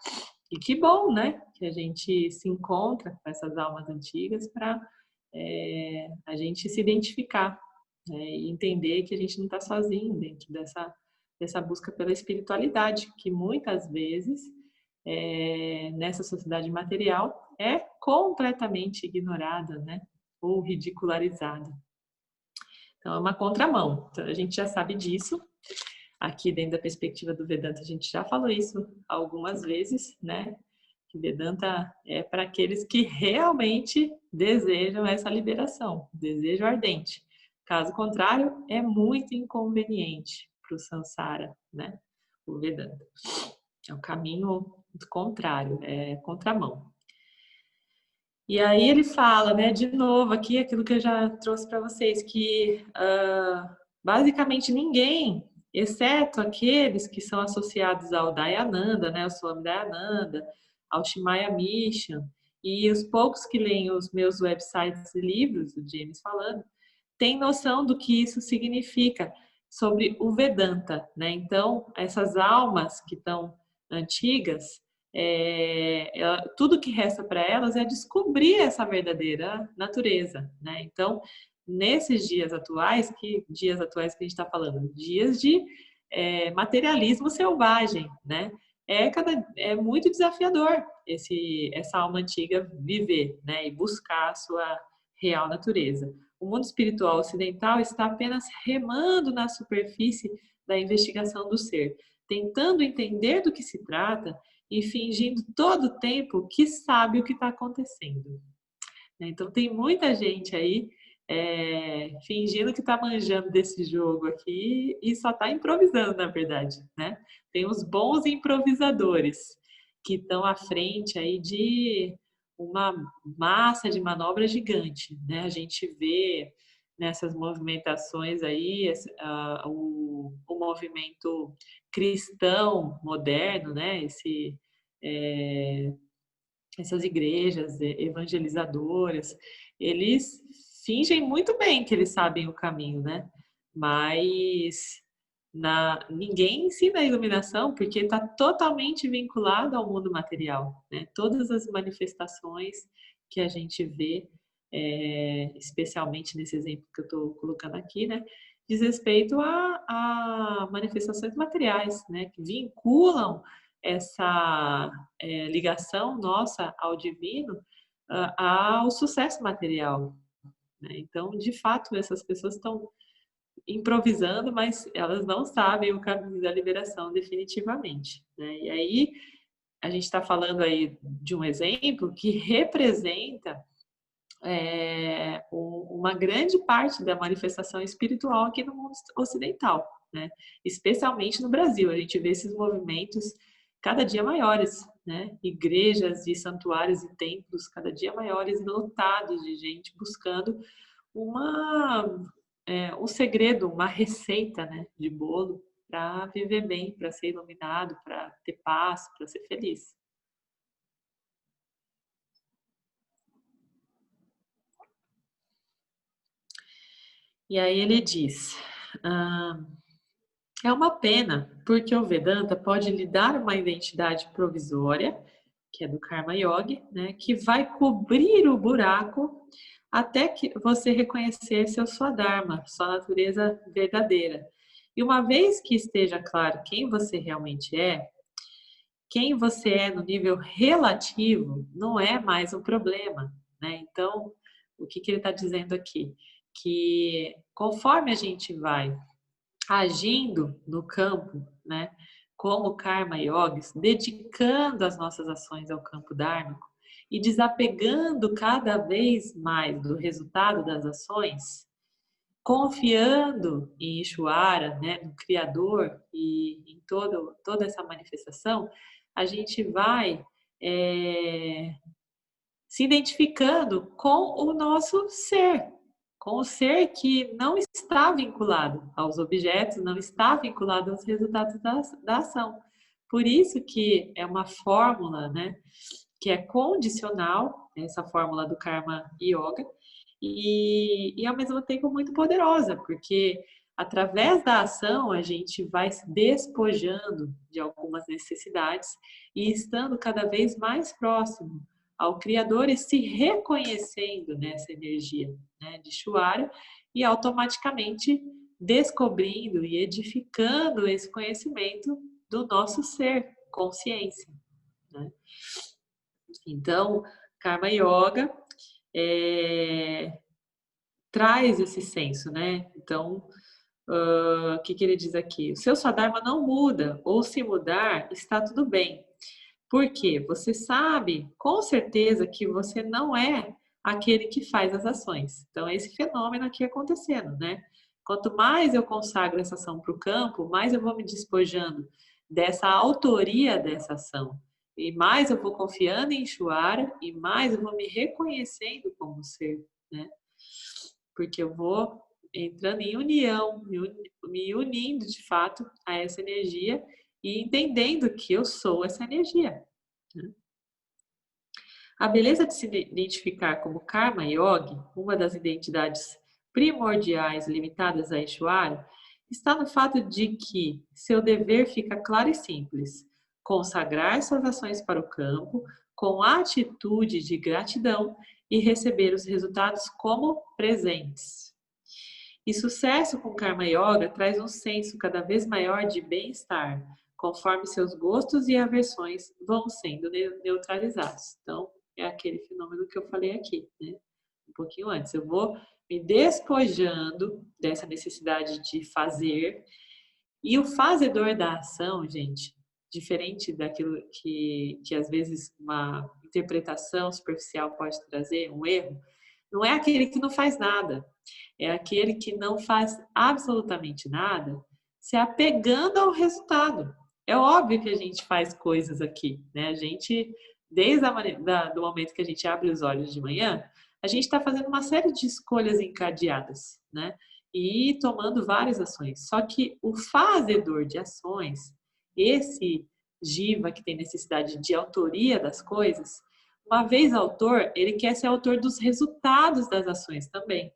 E que bom, né? Que a gente se encontra com essas almas antigas para a gente se identificar, né? E entender que a gente não está sozinho dentro dessa busca pela espiritualidade, que muitas vezes, nessa sociedade material, é completamente ignorada, né? Ou ridicularizada. Então, é uma contramão. Então, a gente já sabe disso. Aqui, dentro da perspectiva do Vedanta, a gente já falou isso algumas vezes, né? Que Vedanta é para aqueles que realmente desejam essa liberação, desejo ardente. Caso contrário, é muito inconveniente para o samsara, né? O Vedanta. É o caminho contrário, é contramão. E aí ele fala, né, de novo aqui, aquilo que eu já trouxe para vocês, que basicamente ninguém, exceto aqueles que são associados ao Dayananda, né, ao Swami Dayananda, ao Shimaya Mission, e os poucos que leem os meus websites e livros, o James falando, tem noção do que isso significa sobre o Vedanta, né? Então, essas almas que estão antigas, tudo que resta para elas é descobrir essa verdadeira natureza, né? Então, nesses dias atuais, que a gente está falando? Dias de materialismo selvagem, né? É muito desafiador essa alma antiga viver, né? E buscar a sua real natureza. O mundo espiritual ocidental está apenas remando na superfície da investigação do ser, tentando entender do que se trata e fingindo todo o tempo que sabe o que está acontecendo. Então, tem muita gente aí fingindo que está manjando desse jogo aqui e só está improvisando, na verdade, né? Tem os bons improvisadores que estão à frente aí de uma massa de manobra gigante, né? A gente vê nessas movimentações aí o movimento cristão moderno, né? Essas igrejas evangelizadoras, eles fingem muito bem que eles sabem o caminho, né? Mas ninguém ensina a iluminação porque está totalmente vinculado ao mundo material, né? Todas as manifestações que a gente vê, especialmente nesse exemplo que eu estou colocando aqui, né? Diz respeito a manifestações materiais, né? Que vinculam essa ligação nossa ao divino ao sucesso material, né? Então, de fato, essas pessoas estão improvisando, mas elas não sabem o caminho da liberação definitivamente, né? E aí a gente está falando aí de um exemplo que representa uma grande parte da manifestação espiritual aqui no mundo ocidental, né? Especialmente no Brasil, a gente vê esses movimentos cada dia maiores, né? Igrejas e santuários e templos cada dia maiores e lotados de gente buscando um segredo, uma receita, né, de bolo para viver bem, para ser iluminado, para ter paz, para ser feliz. E aí ele diz: é uma pena, porque o Vedanta pode lhe dar uma identidade provisória, que é do Karma Yoga, né, que vai cobrir o buraco até que você reconhecer seu Swadharma, sua natureza verdadeira. E uma vez que esteja claro quem você realmente é, quem você é no nível relativo não é mais um problema, né? Então, o que ele está dizendo aqui? Que conforme a gente vai agindo no campo, né, como karma yogis, dedicando as nossas ações ao campo dármico e desapegando cada vez mais do resultado das ações, confiando em Ishvara, né, no Criador e em toda essa manifestação, a gente vai se identificando com o nosso ser, com o ser que não está vinculado aos objetos, não está vinculado aos resultados da ação. Por isso que é uma fórmula, né, que é condicional, essa fórmula do Karma Yoga, e ao mesmo tempo muito poderosa, porque através da ação a gente vai se despojando de algumas necessidades e estando cada vez mais próximo ao Criador e se reconhecendo nessa energia, né, de Shvara e automaticamente descobrindo e edificando esse conhecimento do nosso ser, consciência, né? Então, Karma Yoga traz esse senso, né? Então, o que ele diz aqui? O seu Swadharma não muda, ou se mudar, está tudo bem. Por quê? Você sabe com certeza que você não é aquele que faz as ações. Então, é esse fenômeno aqui acontecendo, né? Quanto mais eu consagro essa ação para o campo, mais eu vou me despojando dessa autoria dessa ação. e mais eu vou confiando em Ishvara, e mais eu vou me reconhecendo como ser, né? Porque eu vou entrando em união, me unindo de fato a essa energia e entendendo que eu sou essa energia, né? A beleza de se identificar como Karma Yogi, uma das identidades primordiais limitadas a Ishvara, está no fato de que seu dever fica claro e simples: consagrar suas ações para o campo com a atitude de gratidão e receber os resultados como presentes. E sucesso com Karma Yoga traz um senso cada vez maior de bem-estar, conforme seus gostos e aversões vão sendo neutralizados. Então, é aquele fenômeno que eu falei aqui, né? Um pouquinho antes. Eu vou me despojando dessa necessidade de fazer. E o fazedor da ação, gente, diferente daquilo que às vezes uma interpretação superficial pode trazer, um erro, não é aquele que não faz nada. É aquele que não faz absolutamente nada, se apegando ao resultado. É óbvio que a gente faz coisas aqui, né? A gente, desde do momento que a gente abre os olhos de manhã, a gente está fazendo uma série de escolhas encadeadas, né? E tomando várias ações. Só que o fazedor de ações, esse Jiva que tem necessidade de autoria das coisas, uma vez autor, ele quer ser autor dos resultados das ações também.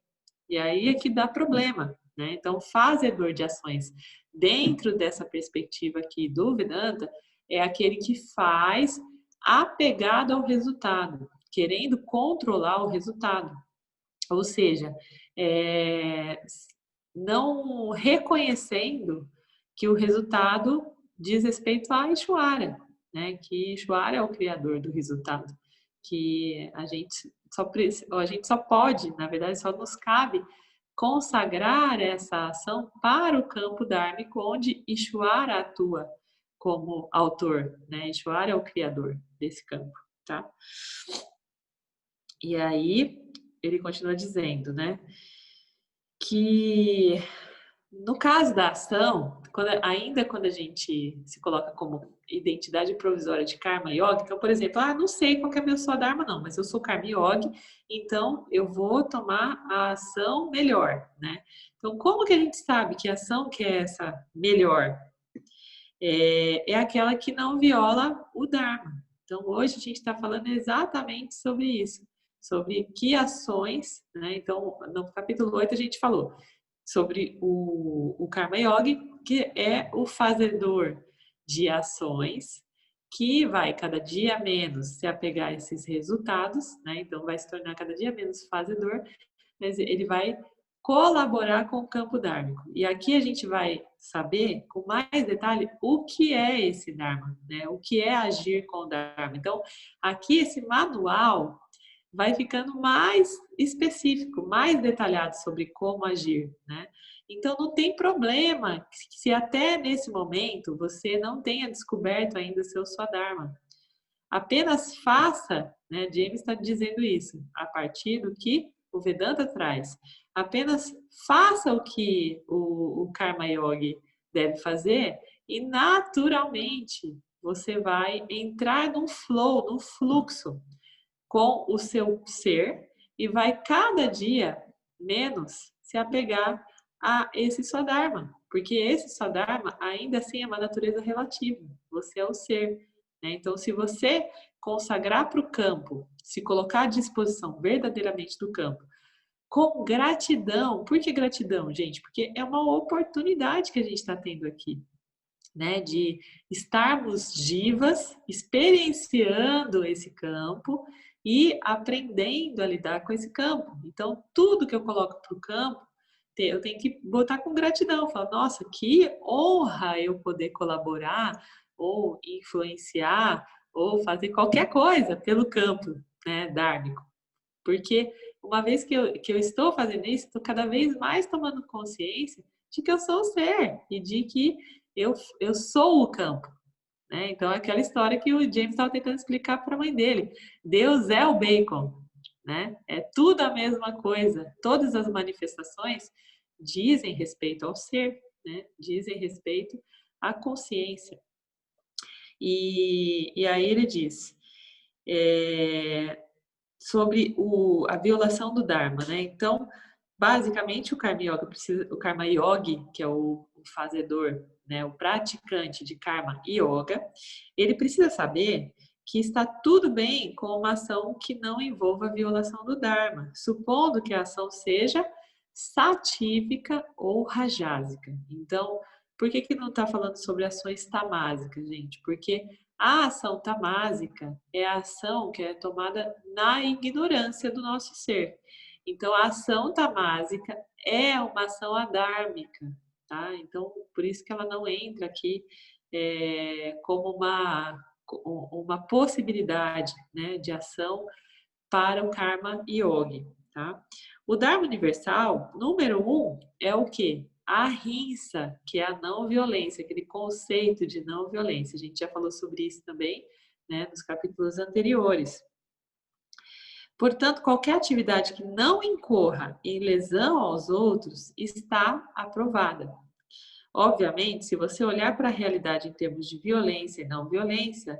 E aí é que dá problema, né? Então, fazedor de ações dentro dessa perspectiva aqui do Vedanta é aquele que faz apegado ao resultado, querendo controlar o resultado. Ou seja, não reconhecendo que o resultado diz respeito a Ishvara, né? Que Ishvara é o criador do resultado, que a gente só pode, na verdade, só nos cabe consagrar essa ação para o campo dármico, onde Ishvara atua como autor, né? Ishvara é o criador desse campo, tá? E aí ele continua dizendo, né? Que no caso da ação, ainda quando a gente se coloca como identidade provisória de Karma Yoga, então, por exemplo, não sei qual que é meu Swadharma não, mas eu sou Karma Yogi, então eu vou tomar a ação melhor, né? Então, como que a gente sabe que a ação que é essa melhor é aquela que não viola o Dharma? Então, hoje a gente está falando exatamente sobre isso, sobre que ações, né? Então, no capítulo 8 a gente falou sobre o Karma Yogi, que é o fazedor de ações, que vai cada dia menos se apegar a esses resultados, né? Então vai se tornar cada dia menos fazedor, mas ele vai colaborar com o campo dármico. E aqui a gente vai saber com mais detalhe o que é esse Dharma, né? O que é agir com o Dharma. Então, aqui esse manual vai ficando mais específico, mais detalhado sobre como agir, né? Então não tem problema se até nesse momento você não tenha descoberto ainda o seu Swadharma. Apenas faça, né? James está dizendo isso, a partir do que o Vedanta traz. Apenas faça o que o Karma Yogi deve fazer e naturalmente você vai entrar num flow, num fluxo com o seu ser e vai cada dia menos se apegar a esse Swadharma, porque esse Swadharma ainda assim é uma natureza relativa, você é o ser, né? Então, se você consagrar para o campo, se colocar à disposição verdadeiramente do campo, com gratidão, por que gratidão, gente? Porque é uma oportunidade que a gente está tendo aqui, né, de estarmos jivas, experienciando esse campo e aprendendo a lidar com esse campo. Então, tudo que eu coloco para o campo, eu tenho que botar com gratidão, falar, nossa, que honra eu poder colaborar ou influenciar ou fazer qualquer coisa pelo campo, né, dármico. Porque uma vez que eu estou fazendo isso, estou cada vez mais tomando consciência de que eu sou o ser e de que eu sou o campo, né? Então, é aquela história que o James estava tentando explicar para a mãe dele. Deus é o bacon, né? É tudo a mesma coisa. Todas as manifestações dizem respeito ao ser, né? Dizem respeito à consciência. E aí ele diz sobre a violação do Dharma, né? Então, basicamente, o Karma Yogi, que é o fazedor, né, o praticante de Karma Yoga, ele precisa saber que está tudo bem com uma ação que não envolva a violação do Dharma, supondo que a ação seja satívica ou rajásica. Então, por que não está falando sobre ações tamásicas, gente? Porque a ação tamásica é a ação que é tomada na ignorância do nosso ser. Então, a ação tamásica é uma ação adármica, tá? Então, por isso que ela não entra aqui como uma possibilidade, né, de ação para o Karma Yogi, tá? O Dharma Universal, número 1, é o quê? A ahimsa, que é a não violência, aquele conceito de não violência. A gente já falou sobre isso também, né, nos capítulos anteriores. Portanto, qualquer atividade que não incorra em lesão aos outros está aprovada. Obviamente, se você olhar para a realidade em termos de violência e não violência,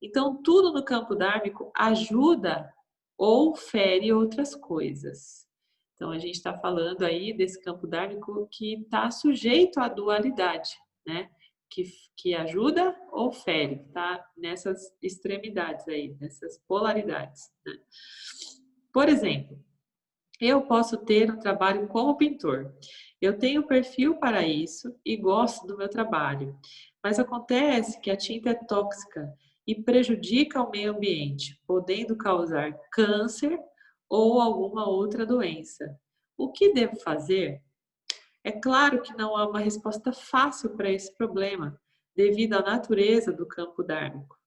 então tudo no campo dármico ajuda ou fere outras coisas. Então, a gente está falando aí desse campo dármico que está sujeito à dualidade, né? Que ajuda ou fere, tá? Nessas extremidades aí, nessas polaridades, né? Por exemplo, eu posso ter um trabalho como pintor. Eu tenho perfil para isso e gosto do meu trabalho. Mas acontece que a tinta é tóxica e prejudica o meio ambiente, podendo causar câncer ou alguma outra doença. O que devo fazer? É claro que não há uma resposta fácil para esse problema, devido à natureza do campo dármico.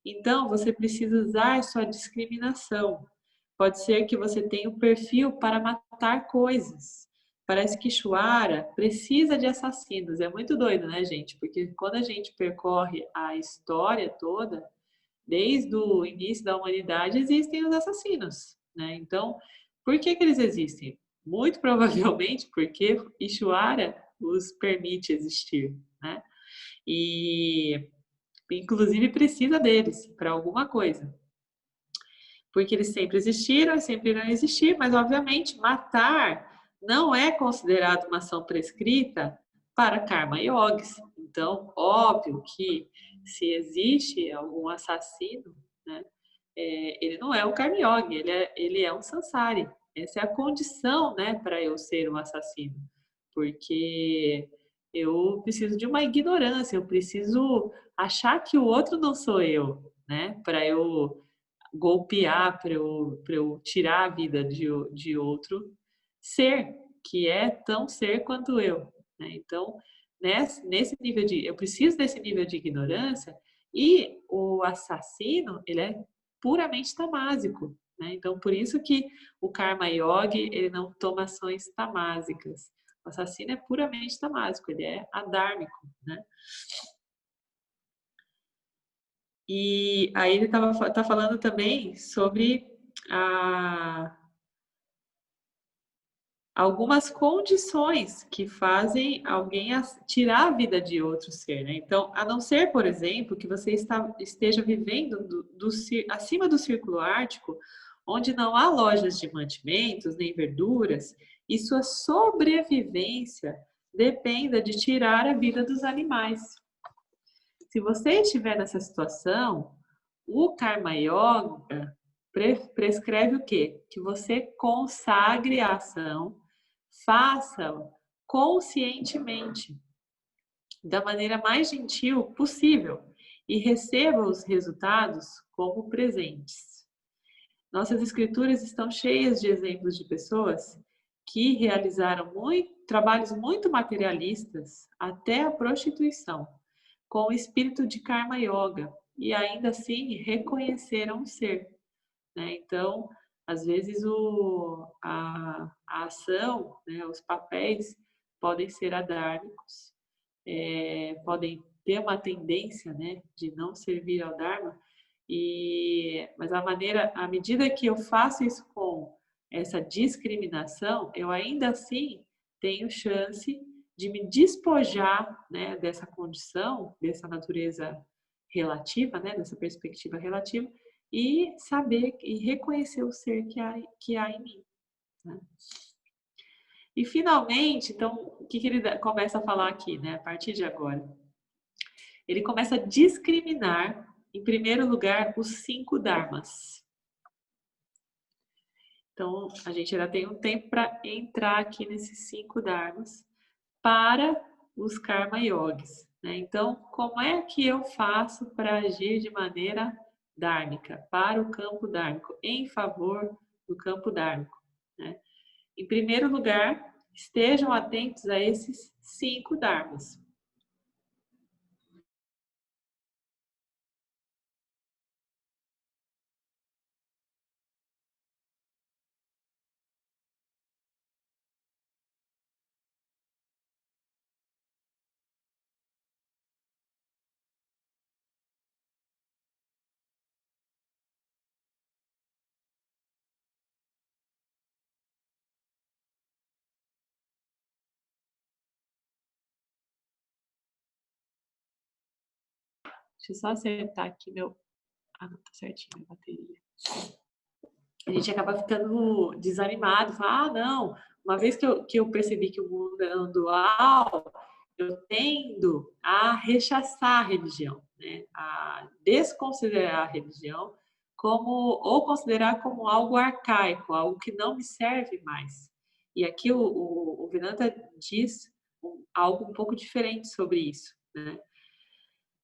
Então, você precisa usar sua discriminação. Pode ser que você tenha um perfil para matar coisas. Parece que Shuara precisa de assassinos. É muito doido, né, gente? Porque quando a gente percorre a história toda, desde o início da humanidade, existem os assassinos, né? Então, por que eles existem? Muito provavelmente porque Ishwara os permite existir, né? E inclusive precisa deles para alguma coisa. Porque eles sempre existiram e sempre irão existir, mas obviamente matar não é considerado uma ação prescrita para karma yogis. Então, óbvio que se existe algum assassino, né, ele não é um karma yogi, ele é um sansari. Essa é a condição, né, para eu ser um assassino. Porque eu preciso de uma ignorância, eu preciso achar que o outro não sou eu, né, para eu golpear, para eu tirar a vida de outro ser, que é tão ser quanto eu, né? Então, nesse nível eu preciso desse nível de ignorância, e o assassino, ele é puramente tamásico, né? Então, por isso que o Karma Yogi, ele não toma ações tamásicas. O assassino é puramente tamásico, ele é adármico, né? E aí ele tá falando também sobre algumas condições que fazem alguém tirar a vida de outro ser, né? Então, a não ser, por exemplo, que você esteja vivendo acima do Círculo Ártico, onde não há lojas de mantimentos nem verduras, e sua sobrevivência dependa de tirar a vida dos animais. Se você estiver nessa situação, o Karma Yoga prescreve o quê? Que você consagre a ação, faça conscientemente, da maneira mais gentil possível, e receba os resultados como presentes. Nossas escrituras estão cheias de exemplos de pessoas que realizaram trabalhos muito materialistas, até a prostituição, com o espírito de Karma Yoga, e ainda assim reconheceram o ser, né? Então, às vezes a ação, né, os papéis podem ser adármicos, podem ter uma tendência, né, de não servir ao Dharma, mas à medida que eu faço isso com essa discriminação, eu ainda assim tenho chance de me despojar, né, dessa condição, dessa natureza relativa, né, dessa perspectiva relativa, e saber e reconhecer o ser que há em mim. Né? E finalmente, então, o que ele começa a falar aqui, né, a partir de agora? Ele começa a discriminar, em primeiro lugar, os 5 dharmas. Então, a gente ainda tem um tempo para entrar aqui nesses 5 dharmas para os karma yogis. Né? Então, como é que eu faço para agir de maneira dármica, para o campo dármico, em favor do campo dármico? Né? Em primeiro lugar, estejam atentos a esses 5 dharmas. Deixa eu só acertar aqui meu... Ah, não, tá certinho a bateria. A gente acaba ficando desanimado, fala, ah, não, uma vez que eu percebi que o mundo é não dual, eu tendo a rechaçar a religião, né? A desconsiderar a religião como, ou considerar como algo arcaico, algo que não me serve mais. E aqui o Vedanta diz algo um pouco diferente sobre isso, né?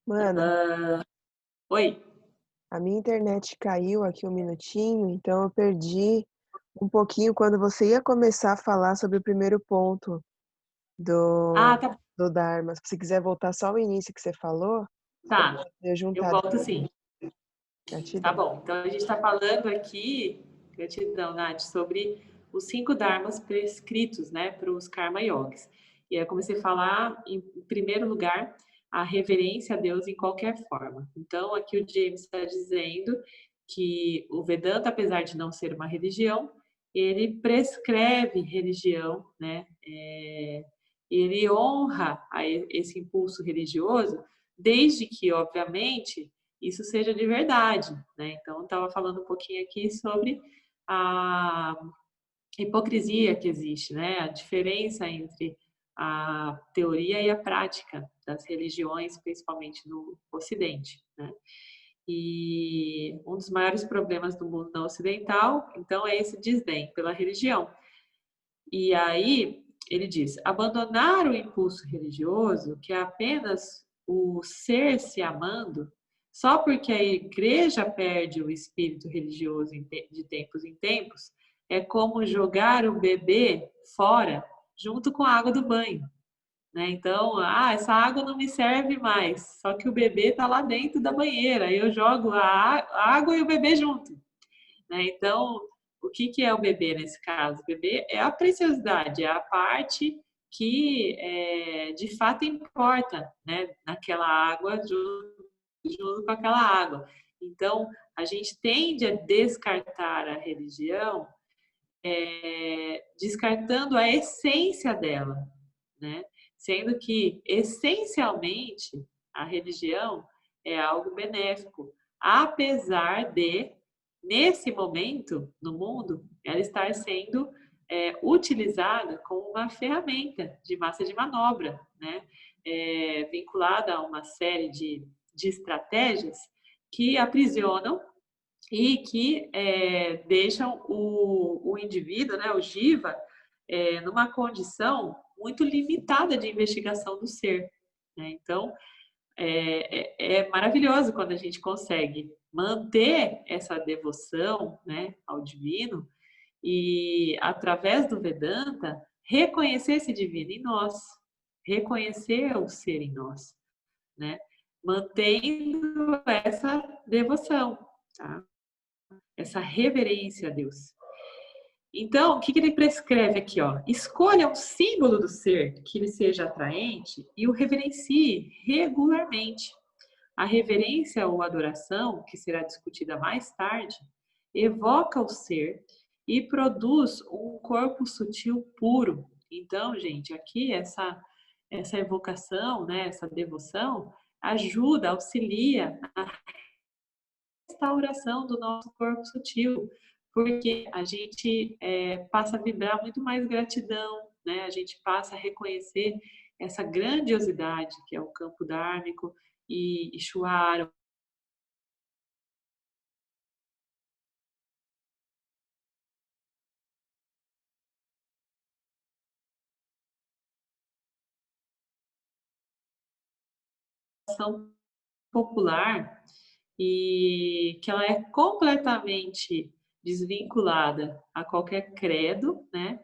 Mana, Oi? a minha internet caiu aqui um minutinho, então eu perdi um pouquinho quando você ia começar a falar sobre o primeiro ponto do, Ah, tá, do Dharma. Se você quiser voltar só ao início que você falou, pra tá. eu Eu juntar volto depois. sim. Tá Gratidão. bom, então a gente está falando aqui, gratidão, Nath, sobre os 5 dharmas prescritos, né, para os karma yogis. E aí eu comecei a falar, em primeiro lugar, a reverência a Deus em qualquer forma. Então, aqui o James está dizendo que o Vedanta, apesar de não ser uma religião, ele prescreve religião, né, ele honra esse impulso religioso, desde que, obviamente, isso seja de verdade, né? Então, eu estava falando um pouquinho aqui sobre a hipocrisia que existe, né? A diferença entre a teoria e a prática das religiões, principalmente no Ocidente, né? E um dos maiores problemas do mundo não ocidental, então, é esse desdém pela religião. E aí, ele diz: abandonar o impulso religioso, que é apenas o ser se amando, só porque a igreja perde o espírito religioso de tempos em tempos, é como jogar o bebê fora junto com a água do banho. Né? Então, essa água não me serve mais, só que o bebê está lá dentro da banheira, eu jogo a água e o bebê junto. Né? Então, o que é o bebê nesse caso? O bebê é a preciosidade, é a parte que de fato importa, né? Naquela água, junto com aquela água. Então, a gente tende a descartar a religião, descartando a essência dela, né? Sendo que, essencialmente, a religião é algo benéfico, apesar de, nesse momento, no mundo, ela estar sendo utilizada como uma ferramenta de massa de manobra, né? Vinculada a uma série de estratégias que aprisionam e que deixam o indivíduo, né, o jiva, numa condição muito limitada de investigação do ser. Né? Então, é maravilhoso quando a gente consegue manter essa devoção, né, ao divino e, através do Vedanta, reconhecer esse divino em nós, reconhecer o ser em nós, né? Mantendo essa devoção, tá? Essa reverência a Deus. Então, o que ele prescreve aqui? Ó? Escolha um símbolo do ser que lhe seja atraente e o reverencie regularmente. A reverência ou adoração, que será discutida mais tarde, evoca o ser e produz um corpo sutil puro. Então, gente, aqui essa evocação, né, essa devoção, ajuda, auxilia a restauração do nosso corpo sutil, porque a gente passa a vibrar muito mais gratidão, né? A gente passa a reconhecer essa grandiosidade que é o campo dármico e Shuara, ação popular e que ela é completamente desvinculada a qualquer credo, né?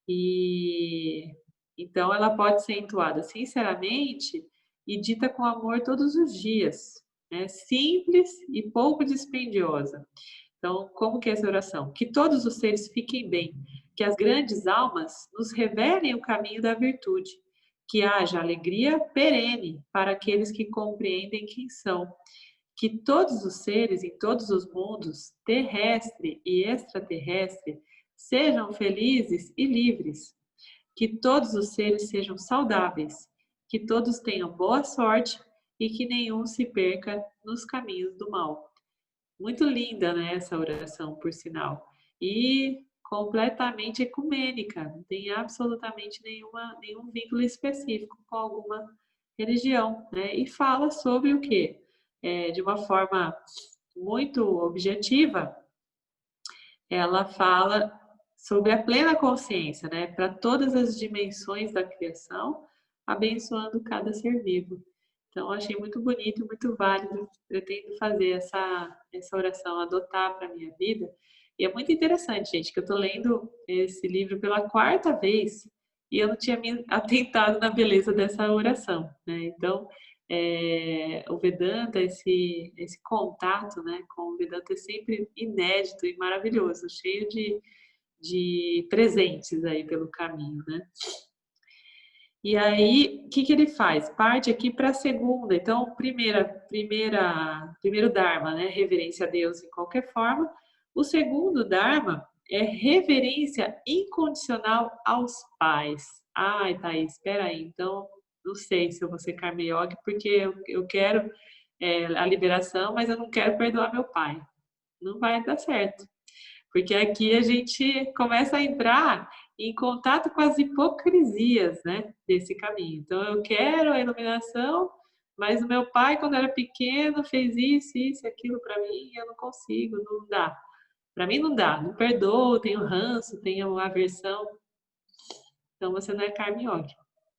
E então ela pode ser entoada sinceramente e dita com amor todos os dias, né? Simples e pouco dispendiosa. Então, como que é essa oração? Que todos os seres fiquem bem, que as grandes almas nos revelem o caminho da virtude, que haja alegria perene para aqueles que compreendem quem são, que todos os seres em todos os mundos, terrestre e extraterrestre, sejam felizes e livres, que todos os seres sejam saudáveis, que todos tenham boa sorte e que nenhum se perca nos caminhos do mal. Muito linda, né, essa oração, por sinal. E completamente ecumênica, não tem absolutamente nenhum vínculo específico com alguma religião, né? E fala sobre o quê? De uma forma muito objetiva, ela fala sobre a plena consciência, né? Para todas as dimensões da criação, abençoando cada ser vivo. Então, achei muito bonito, muito válido. Pretendo fazer essa oração, adotar para a minha vida. E é muito interessante, gente, que eu estou lendo esse livro pela quarta vez e eu não tinha me atentado na beleza dessa oração, né? Então, o Vedanta, esse contato, né, com o Vedanta é sempre inédito e maravilhoso, cheio de presentes aí pelo caminho, né? E aí, o que ele faz? Parte aqui para a segunda. Então, primeiro Dharma, né? Reverência a Deus em qualquer forma. O segundo Dharma é reverência incondicional aos pais. Ai, Thaís, espera aí. Então, não sei se eu vou ser Karma Yogi, porque eu quero a liberação, mas eu não quero perdoar meu pai. Não vai dar certo. Porque aqui a gente começa a entrar em contato com as hipocrisias, né, desse caminho. Então, eu quero a iluminação, mas o meu pai, quando era pequeno, fez isso, aquilo para mim, e eu não consigo, não dá. Para mim não dá, não perdoo, tenho ranço, tenho aversão. Então, você não é Karma Yogi,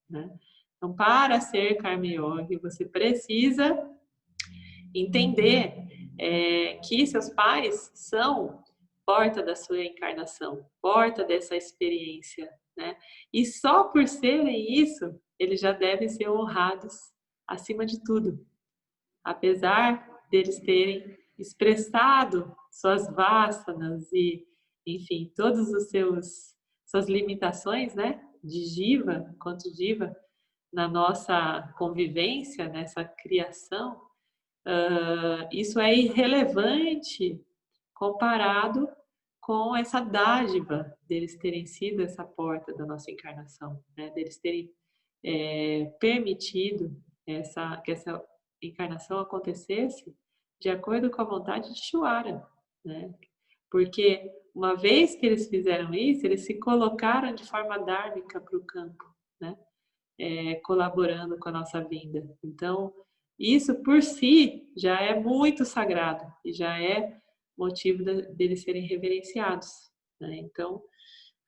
né? Então, para ser Karma Yogi, você precisa entender que seus pais são porta da sua encarnação, porta dessa experiência, né? E só por serem isso, eles já devem ser honrados acima de tudo, apesar deles terem expressado suas vasanas e, enfim, todos os suas limitações, né? De jiva, quanto jiva, na nossa convivência, nessa criação, isso é irrelevante comparado com essa dádiva deles terem sido essa porta da nossa encarnação, né? Deles terem permitido que essa encarnação acontecesse de acordo com a vontade de Shuara, né? Porque uma vez que eles fizeram isso, eles se colocaram de forma dármica para o campo, né? Colaborando com a nossa vinda. Então, isso por si já é muito sagrado e já é motivo deles serem reverenciados, né? Então,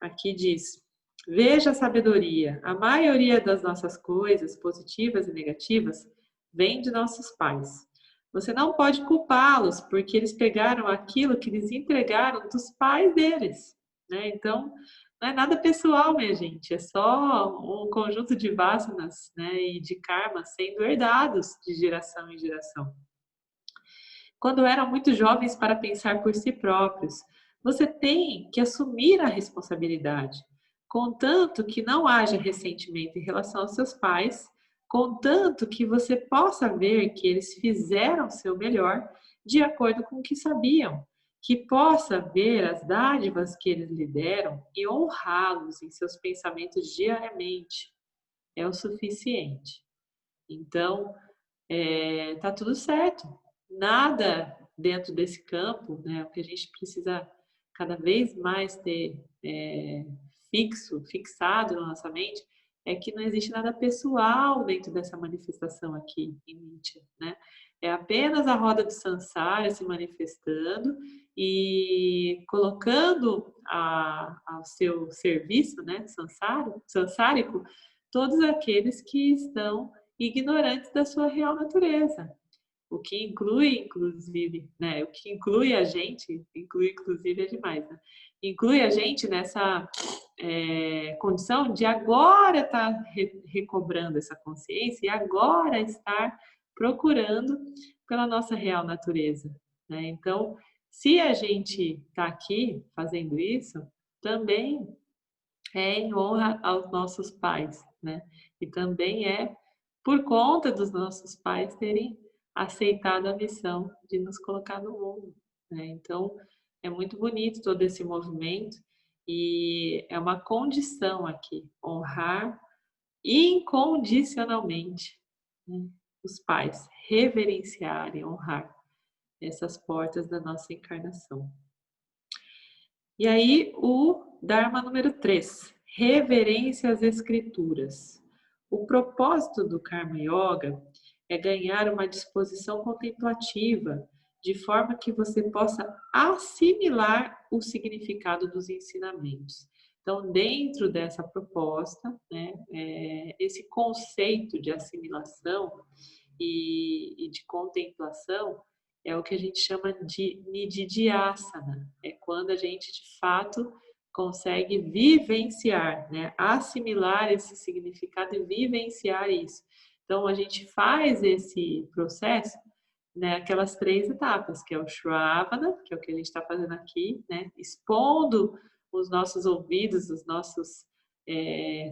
aqui diz: veja a sabedoria. A maioria das nossas coisas, positivas e negativas, vem de nossos pais. Você não pode culpá-los porque eles pegaram aquilo que eles entregaram dos pais deles, né? Então, não é nada pessoal, minha gente. É só um conjunto de vasanas, né, e de karmas sendo herdados de geração em geração. Quando eram muito jovens para pensar por si próprios, você tem que assumir a responsabilidade, contanto que não haja ressentimento em relação aos seus pais, contanto que você possa ver que eles fizeram o seu melhor de acordo com o que sabiam, que possa ver as dádivas que eles lhe deram e honrá-los em seus pensamentos diariamente. É o suficiente. Então, tá tudo certo. Nada dentro desse campo, né? O que a gente precisa cada vez mais ter fixado na nossa mente, é que não existe nada pessoal dentro dessa manifestação aqui em Nitya, né? É apenas a roda do Sansara se manifestando e colocando ao seu serviço, né, sansárico, todos aqueles que estão ignorantes da sua real natureza. O que inclui, inclusive, né? O que inclui a gente, inclui inclusive é demais, né? Inclui a gente nessa condição de agora estar recobrando essa consciência e agora estar procurando pela nossa real natureza, né? Então, se a gente está aqui fazendo isso, também é em honra aos nossos pais, né? E também é por conta dos nossos pais terem aceitado a missão de nos colocar no mundo, né? Então, é muito bonito todo esse movimento e é uma condição aqui, honrar incondicionalmente, né, os pais, reverenciar e honrar essas portas da nossa encarnação. E aí, o Dharma número 3, reverência às escrituras. O propósito do Karma Yoga é ganhar uma disposição contemplativa, de forma que você possa assimilar o significado dos ensinamentos. Então, dentro dessa proposta, né, esse conceito de assimilação e de contemplação é o que a gente chama de nididhyasana. É quando a gente, de fato, consegue vivenciar, né? Assimilar esse significado e vivenciar isso. Então, a gente faz esse processo, né? Aquelas 3 etapas, que é o Shravana, que é o que a gente está fazendo aqui, né? Expondo os nossos ouvidos, os nossos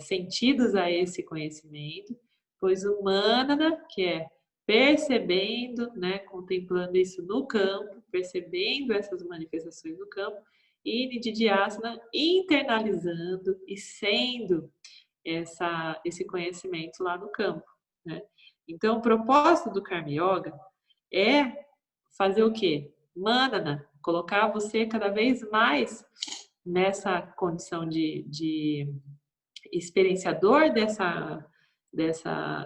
sentidos a esse conhecimento. Pois o Manana, que é percebendo, né, contemplando isso no campo, percebendo essas manifestações no campo, e Nididhyasana internalizando e sendo esse conhecimento lá no campo, né? Então, o propósito do Karma Yoga é fazer o quê? Manana, colocar você cada vez mais nessa condição de experienciador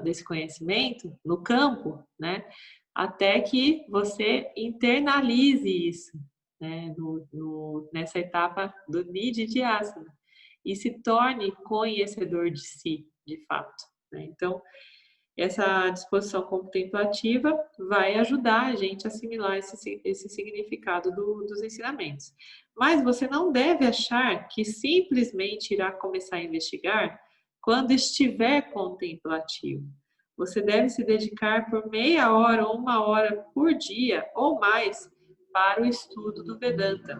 desse conhecimento no campo, né? Até que você internalize isso, né? Nessa etapa do Nididhyasana e se torne conhecedor de si, de fato, né? Então, essa disposição contemplativa vai ajudar a gente a assimilar esse significado dos ensinamentos. Mas você não deve achar que simplesmente irá começar a investigar quando estiver contemplativo. Você deve se dedicar por meia hora ou 1 hora por dia ou mais para o estudo do Vedanta.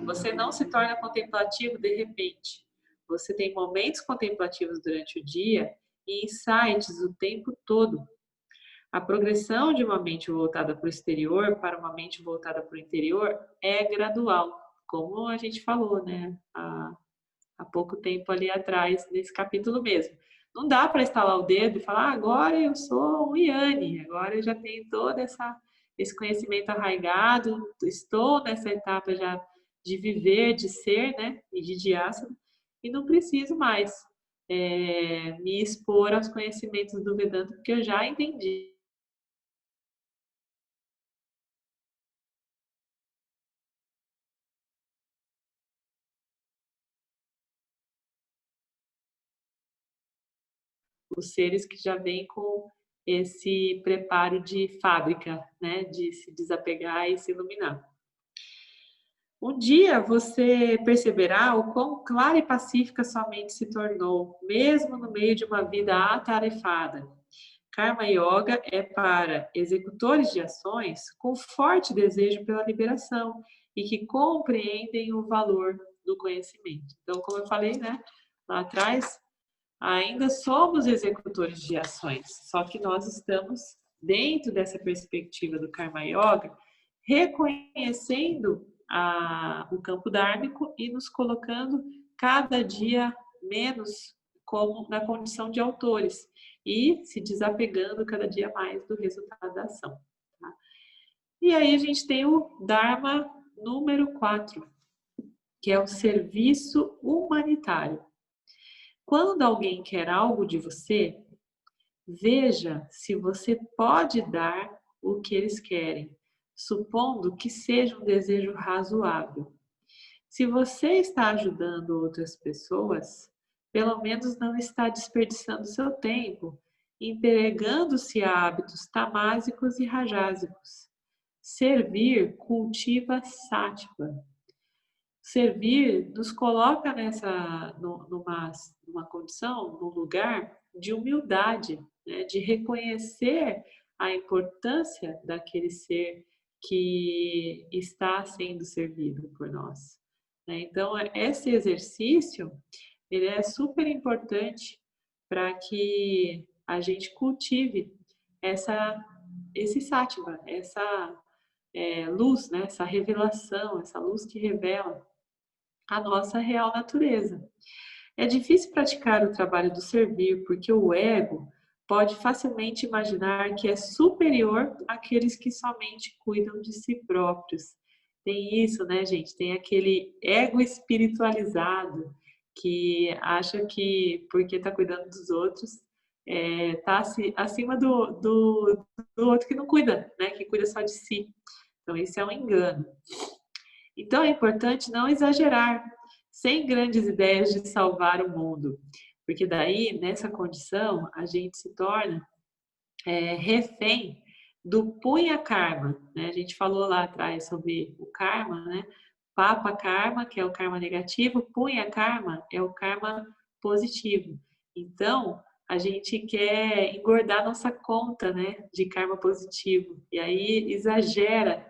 Você não se torna contemplativo de repente. Você tem momentos contemplativos durante o dia e insights o tempo todo. A progressão de uma mente voltada para o exterior para uma mente voltada para o interior é gradual, como a gente falou, né? Há pouco tempo ali atrás, nesse capítulo mesmo. Não dá para estalar o dedo e falar, agora eu sou um Yanni, agora eu já tenho todo esse conhecimento arraigado, estou nessa etapa já de viver, de ser, né? E de Dhyasana, e não preciso mais me expor aos conhecimentos do Vedanta, porque eu já entendi. Os seres que já vêm com esse preparo de fábrica, né, de se desapegar e se iluminar. Um dia você perceberá o quão clara e pacífica sua mente se tornou, mesmo no meio de uma vida atarefada. Karma Yoga é para executores de ações com forte desejo pela liberação e que compreendem o valor do conhecimento. Então, como eu falei, né, lá atrás, ainda somos executores de ações, só que nós estamos dentro dessa perspectiva do Karma Yoga, reconhecendo o campo dármico e nos colocando cada dia menos como na condição de autores e se desapegando cada dia mais do resultado da ação. Tá? E aí a gente tem o Dharma número 4, que é o serviço humanitário. Quando alguém quer algo de você, veja se você pode dar o que eles querem, supondo que seja um desejo razoável. Se você está ajudando outras pessoas, pelo menos não está desperdiçando seu tempo, entregando-se a hábitos tamásicos e rajásicos. Servir cultiva sáttva. Servir nos coloca numa condição, num lugar de humildade, né? De reconhecer a importância daquele ser que está sendo servido por nós. Né? Então, esse exercício, ele é super importante para que a gente cultive esse sáttva, essa luz, né? Essa revelação, essa luz que revela a nossa real natureza. É difícil praticar o trabalho do servir, porque o ego pode facilmente imaginar que é superior àqueles que somente cuidam de si próprios. Tem isso, né, gente? Tem aquele ego espiritualizado que acha que porque está cuidando dos outros está acima do outro que não cuida, né? Que cuida só de si. Então, isso é um engano. Então, é importante não exagerar, sem grandes ideias de salvar o mundo, porque daí, nessa condição, a gente se torna refém do punha karma, né? A gente falou lá atrás sobre o karma, né? Papa karma, que é o karma negativo, punha karma é o karma positivo. Então, a gente quer engordar nossa conta, né, de karma positivo, e aí exagera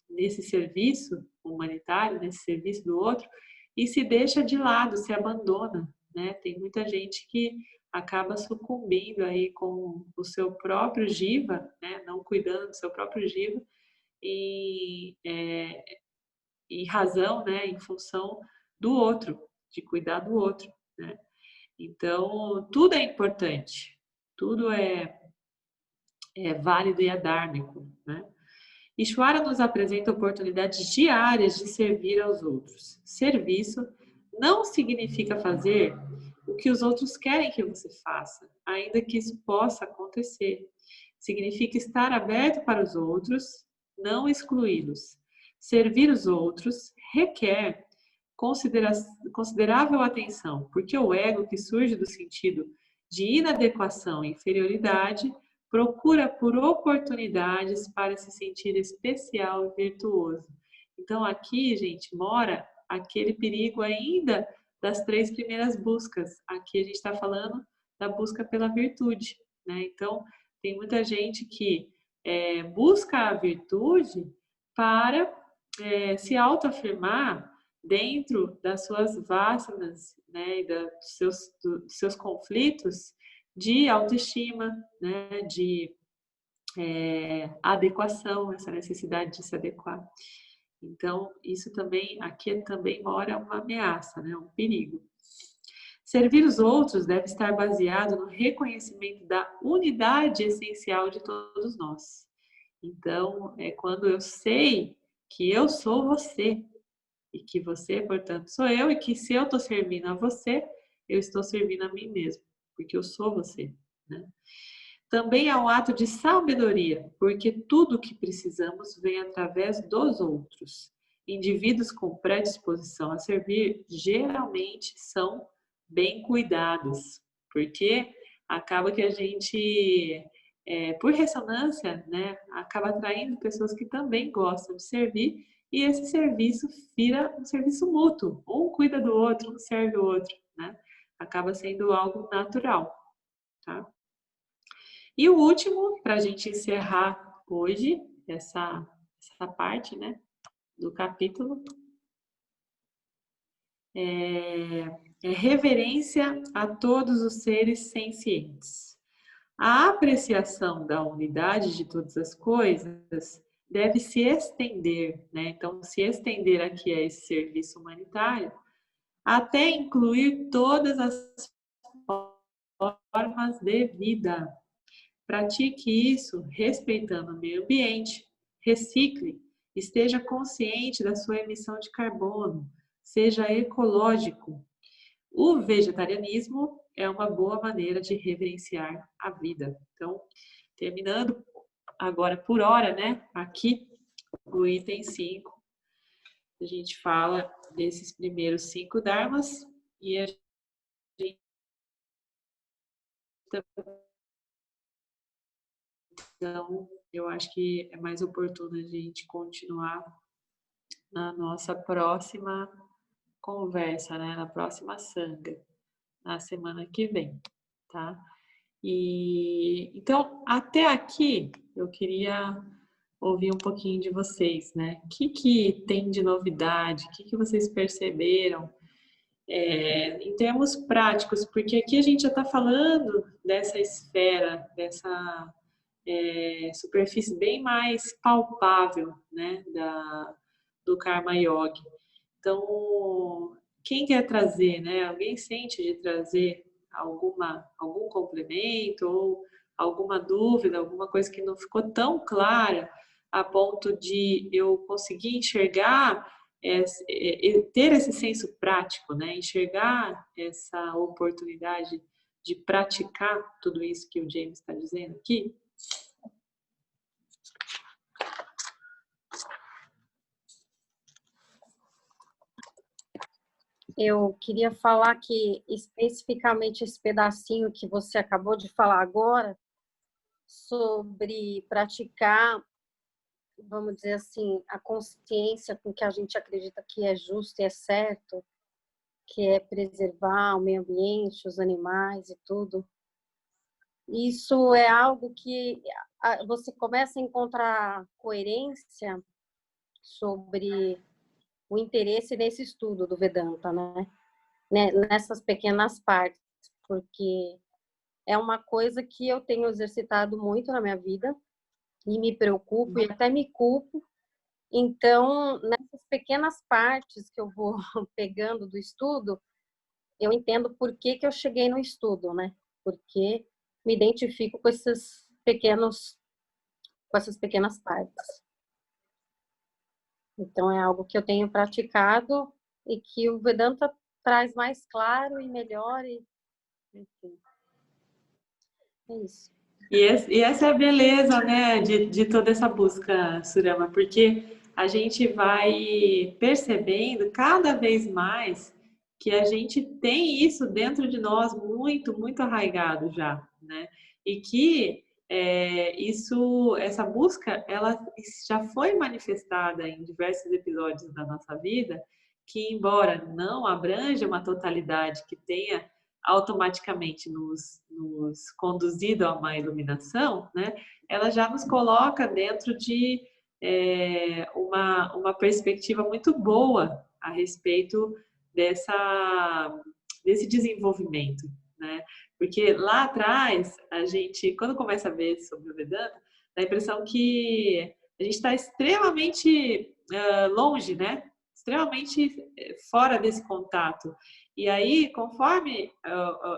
nesse serviço humanitário, nesse serviço do outro, e se deixa de lado, se abandona, né? Tem muita gente que acaba sucumbindo aí com o seu próprio jiva, né? Não cuidando do seu próprio jiva, em razão, né? Em função do outro, de cuidar do outro, né? Então, tudo é importante, tudo é válido e é dármico, né? Ishvara nos apresenta oportunidades diárias de servir aos outros. Serviço não significa fazer o que os outros querem que você faça, ainda que isso possa acontecer. Significa estar aberto para os outros, não excluí-los. Servir os outros requer considerável atenção, porque o ego que surge do sentido de inadequação e inferioridade procura por oportunidades para se sentir especial e virtuoso. Então aqui, gente, mora aquele perigo ainda das 3 primeiras buscas. Aqui a gente está falando da busca pela virtude, né? Então tem muita gente que busca a virtude para se autoafirmar dentro das suas vasanas, né, e dos seus conflitos de autoestima, né, de adequação, essa necessidade de se adequar. Então, isso também, aqui também mora uma ameaça, né, um perigo. Servir os outros deve estar baseado no reconhecimento da unidade essencial de todos nós. Então, é quando eu sei que eu sou você e que você, portanto, sou eu, e que se eu estou servindo a você, eu estou servindo a mim mesmo, porque eu sou você, né? Também é um ato de sabedoria, porque tudo o que precisamos vem através dos outros. Indivíduos com predisposição a servir geralmente são bem cuidados, porque acaba que a gente, por ressonância, né, acaba atraindo pessoas que também gostam de servir, e esse serviço vira um serviço mútuo. Um cuida do outro, um serve o outro, né? Acaba sendo algo natural, tá? E o último, para a gente encerrar hoje essa parte, né, do capítulo, é reverência a todos os seres sencientes. A apreciação da unidade de todas as coisas deve se estender, né? Então, se estender aqui a esse serviço humanitário, até incluir todas as formas de vida. Pratique isso respeitando o meio ambiente, recicle, esteja consciente da sua emissão de carbono, seja ecológico. O vegetarianismo é uma boa maneira de reverenciar a vida. Então, terminando agora por hora, né? Aqui, o item 5, a gente fala desses primeiros 5 dharmas e a gente, então, eu acho que é mais oportuno a gente continuar na nossa próxima conversa, né? Na próxima sanga, na semana que vem, tá? E então, até aqui, eu queria ouvir um pouquinho de vocês, né? O que tem de novidade? O que vocês perceberam em termos práticos? Porque aqui a gente já está falando dessa esfera, dessa superfície bem mais palpável, né? Do Karma Yoga. Então, quem quer trazer, né? Alguém sente de trazer algum complemento ou alguma dúvida, alguma coisa que não ficou tão clara a ponto de eu conseguir enxergar, ter esse senso prático, né? Enxergar essa oportunidade de praticar tudo isso que o James está dizendo aqui? Eu queria falar que, especificamente, esse pedacinho que você acabou de falar agora, sobre praticar, vamos dizer assim, a consciência com que a gente acredita que é justo e é certo, que é preservar o meio ambiente, os animais e tudo. Isso é algo que você começa a encontrar coerência sobre o interesse nesse estudo do Vedanta, né? Nessas pequenas partes, porque é uma coisa que eu tenho exercitado muito na minha vida e me preocupo e até me culpo. Então, nessas pequenas partes que eu vou pegando do estudo, eu entendo por que eu cheguei no estudo, né? Porque me identifico com essas pequenas partes. Então, é algo que eu tenho praticado e que o Vedanta traz mais claro e melhor, e enfim. É isso. E essa é a beleza, né, de toda essa busca, Surama, porque a gente vai percebendo cada vez mais que a gente tem isso dentro de nós muito, muito arraigado já, né? E que essa busca, ela já foi manifestada em diversos episódios da nossa vida, que embora não abranja uma totalidade que tenha automaticamente nos conduzido a uma iluminação, né, ela já nos coloca dentro de uma perspectiva muito boa a respeito desse desenvolvimento, né? Porque lá atrás, a gente, quando começa a ver sobre o Vedanta, dá a impressão que a gente está extremamente longe, né? Extremamente fora desse contato. E aí, conforme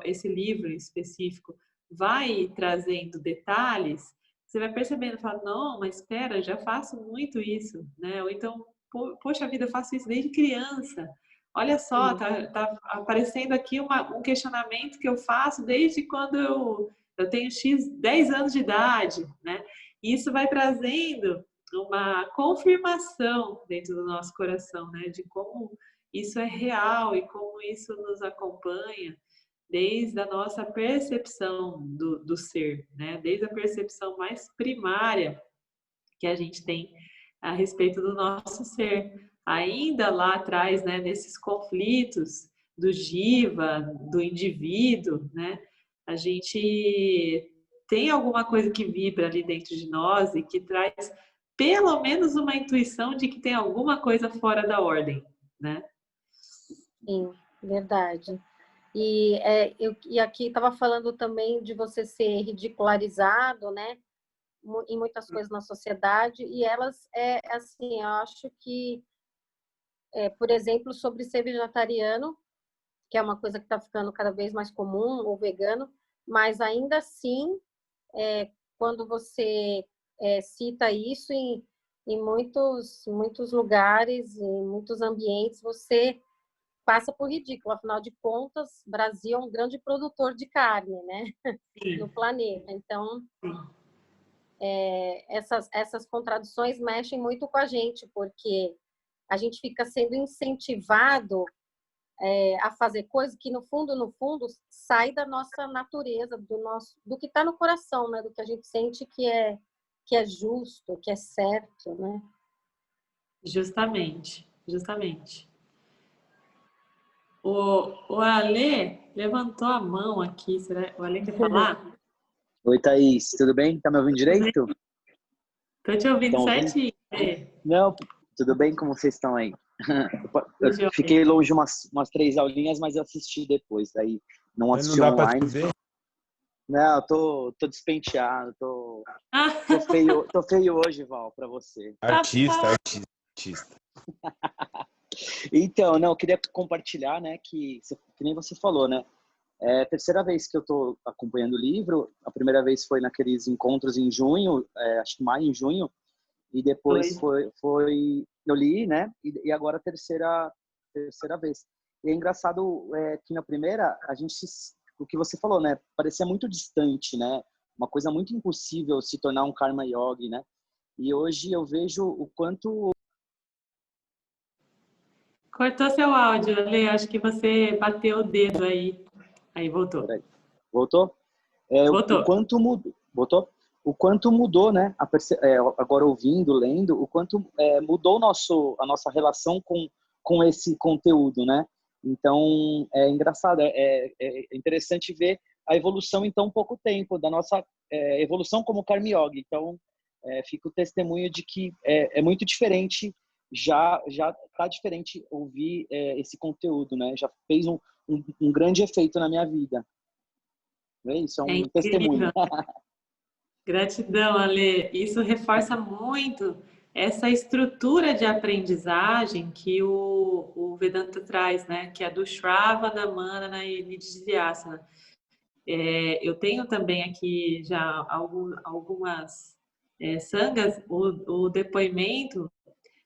esse livro em específico vai trazendo detalhes, você vai percebendo, fala, não, mas espera, já faço muito isso, né? Ou então, poxa vida, eu faço isso desde criança. Olha só, tá aparecendo aqui um questionamento que eu faço desde quando eu tenho X 10 anos de idade, né? E isso vai trazendo uma confirmação dentro do nosso coração, né? De como isso é real e como isso nos acompanha desde a nossa percepção do ser, né? Desde a percepção mais primária que a gente tem a respeito do nosso ser. Ainda lá atrás, né, nesses conflitos do jiva, do indivíduo, né? A gente tem alguma coisa que vibra ali dentro de nós e que traz pelo menos uma intuição de que tem alguma coisa fora da ordem, né? Sim, verdade. E aqui estava falando também de você ser ridicularizado, né, em muitas coisas na sociedade, e elas, assim, eu acho que, por exemplo, sobre ser vegetariano, que é uma coisa que está ficando cada vez mais comum, ou vegano, mas ainda assim, quando você cita isso em muitos lugares, em muitos ambientes, você passa por ridículo. Afinal de contas, o Brasil é um grande produtor de carne, né? Sim, No planeta. Então, sim. essas contradições mexem muito com a gente, porque a gente fica sendo incentivado a fazer coisas que, no fundo, sai da nossa natureza, do que está no coração, né? Do que a gente sente que é justo, que é certo, né? Justamente, justamente. O Ale levantou a mão aqui. Será o Ale quer falar? Oi, Thaís, tudo bem? Tá me ouvindo direito? Tô te ouvindo Estão ouvindo? certinho. É, Não, tudo bem? Como vocês estão aí? Eu tudo fiquei jóia. longe umas 3 aulinhas, mas eu assisti depois. Aí não Não assisti dá pra te online. ver? Não, eu tô despenteado, tô Ah, feio hoje, Val, pra você. Artista, artista, artista. Então, não, eu queria compartilhar, né, que nem você falou, né? É a terceira vez que eu tô acompanhando o livro. A primeira vez foi naqueles encontros em junho, acho que maio, em junho. E depois Oi. eu li, né? E agora a terceira vez. E é engraçado que na primeira o que você falou, né? Parecia muito distante, né? Uma coisa muito impossível se tornar um karma yogi, né? E hoje eu vejo o quanto. Cortou seu áudio, Ale. Acho que você bateu o dedo aí. Aí voltou. Peraí, voltou? O Voltou. quanto mudou, botou? O quanto mudou, né? Agora ouvindo, lendo, o quanto mudou a nossa relação com esse conteúdo, né? Então é engraçado, é interessante ver a evolução em tão pouco tempo da nossa evolução como Karma Yoga. Então fica o testemunho de que é muito diferente, já tá diferente ouvir esse conteúdo, né? Já fez um grande efeito na minha vida. É isso, é É um testemunho. incrível. Gratidão, Ale. Isso reforça muito essa estrutura de aprendizagem que o Vedanta traz, né? Que é do Shravana, Manana e Nididhyasana. Eu tenho também aqui já algumas sangas, o depoimento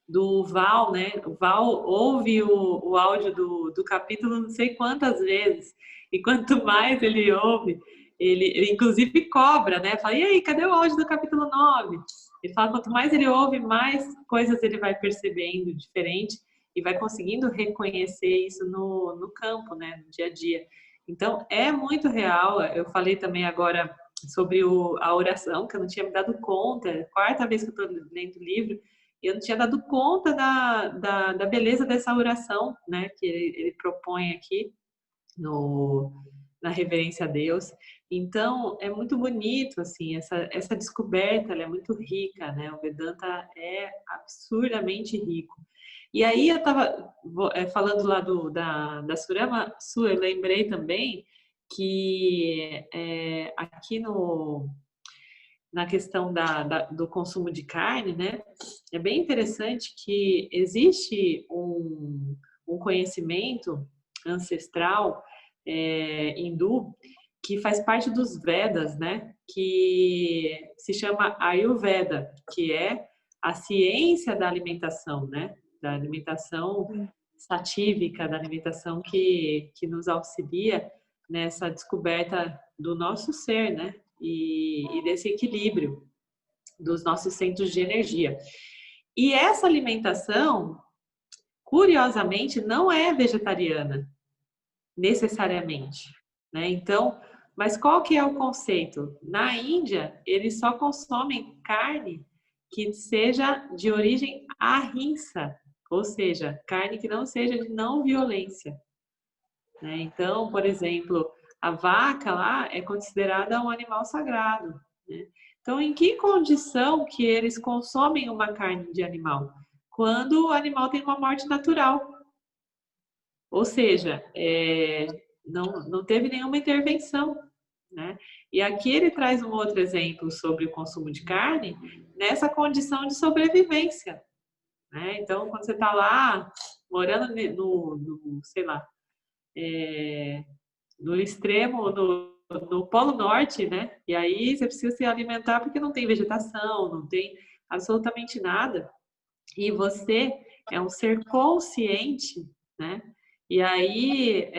do Val, né? O Val ouve o áudio do capítulo não sei quantas vezes, e quanto mais ele ouve, ele inclusive cobra, né? Fala, e aí, cadê o áudio do capítulo 9? Ele fala, quanto mais ele ouve, mais coisas ele vai percebendo diferente e vai conseguindo reconhecer isso no campo, né? No dia a dia. Então, é muito real. Eu falei também agora sobre a oração, que eu não tinha me dado conta, é a quarta vez que eu estou lendo o livro, e eu não tinha dado conta da beleza dessa oração, né, que ele propõe aqui na reverência a Deus. Então, é muito bonito, assim, essa descoberta, ela é muito rica, né, o Vedanta é absurdamente rico. E aí eu estava falando lá da Surama Su, eu lembrei também que aqui na questão do consumo de carne, né? É bem interessante que existe um conhecimento ancestral hindu que faz parte dos Vedas, né? Que se chama Ayurveda, que é a ciência da alimentação, né? Da alimentação satívica, da alimentação que nos auxilia nessa descoberta do nosso ser, né? E desse equilíbrio dos nossos centros de energia. E essa alimentação, curiosamente, não é vegetariana, necessariamente, né? Então, mas qual que é o conceito? Na Índia, eles só consomem carne que seja de origem ahimsa, ou seja, carne que não seja de não violência, né? Então, por exemplo, a vaca lá é considerada um animal sagrado, né? Então, em que condição que eles consomem uma carne de animal? Quando o animal tem uma morte natural. Ou seja, não teve nenhuma intervenção, né? E aqui ele traz um outro exemplo sobre o consumo de carne nessa condição de sobrevivência, né? Então, quando você está lá morando sei lá, no extremo, no Polo Norte, né? E aí você precisa se alimentar porque não tem vegetação, não tem absolutamente nada. E você é um ser consciente, né? E aí,